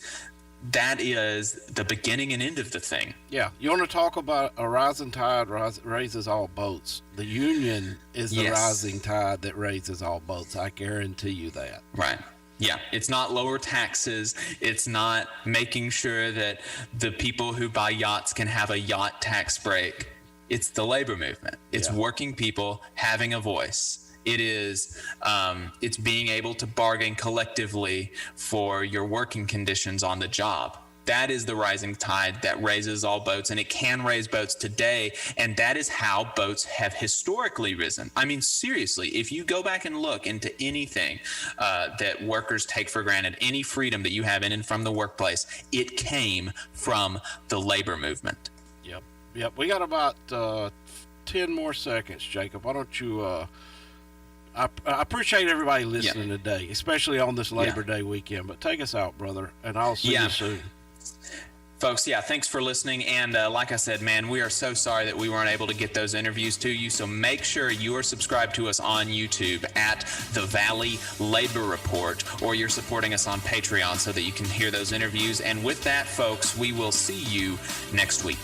the beginning and end of the thing. Yeah. You want to talk about a rising tide raises all boats. The union is the rising tide that raises all boats. I guarantee you that. Right. Yeah. It's not lower taxes. It's not making sure that the people who buy yachts can have a yacht tax break. It's the labor movement. It's working people having a voice. It is, it's being able to bargain collectively for your working conditions on the job. That is the rising tide that raises all boats, and it can raise boats today. And that is how boats have historically risen. I mean, seriously, if you go back and look into anything that workers take for granted, any freedom that you have in and from the workplace, it came from the labor movement. Yep. We got about 10 more seconds, Jacob. Why don't you... I appreciate everybody listening today, especially on this Labor Day weekend. But take us out, brother, and I'll see you soon. Folks, thanks for listening. And like I said, man, we are so sorry that we weren't able to get those interviews to you. So make sure you are subscribed to us on YouTube at The Valley Labor Report, or you're supporting us on Patreon so that you can hear those interviews. And with that, folks, we will see you next week.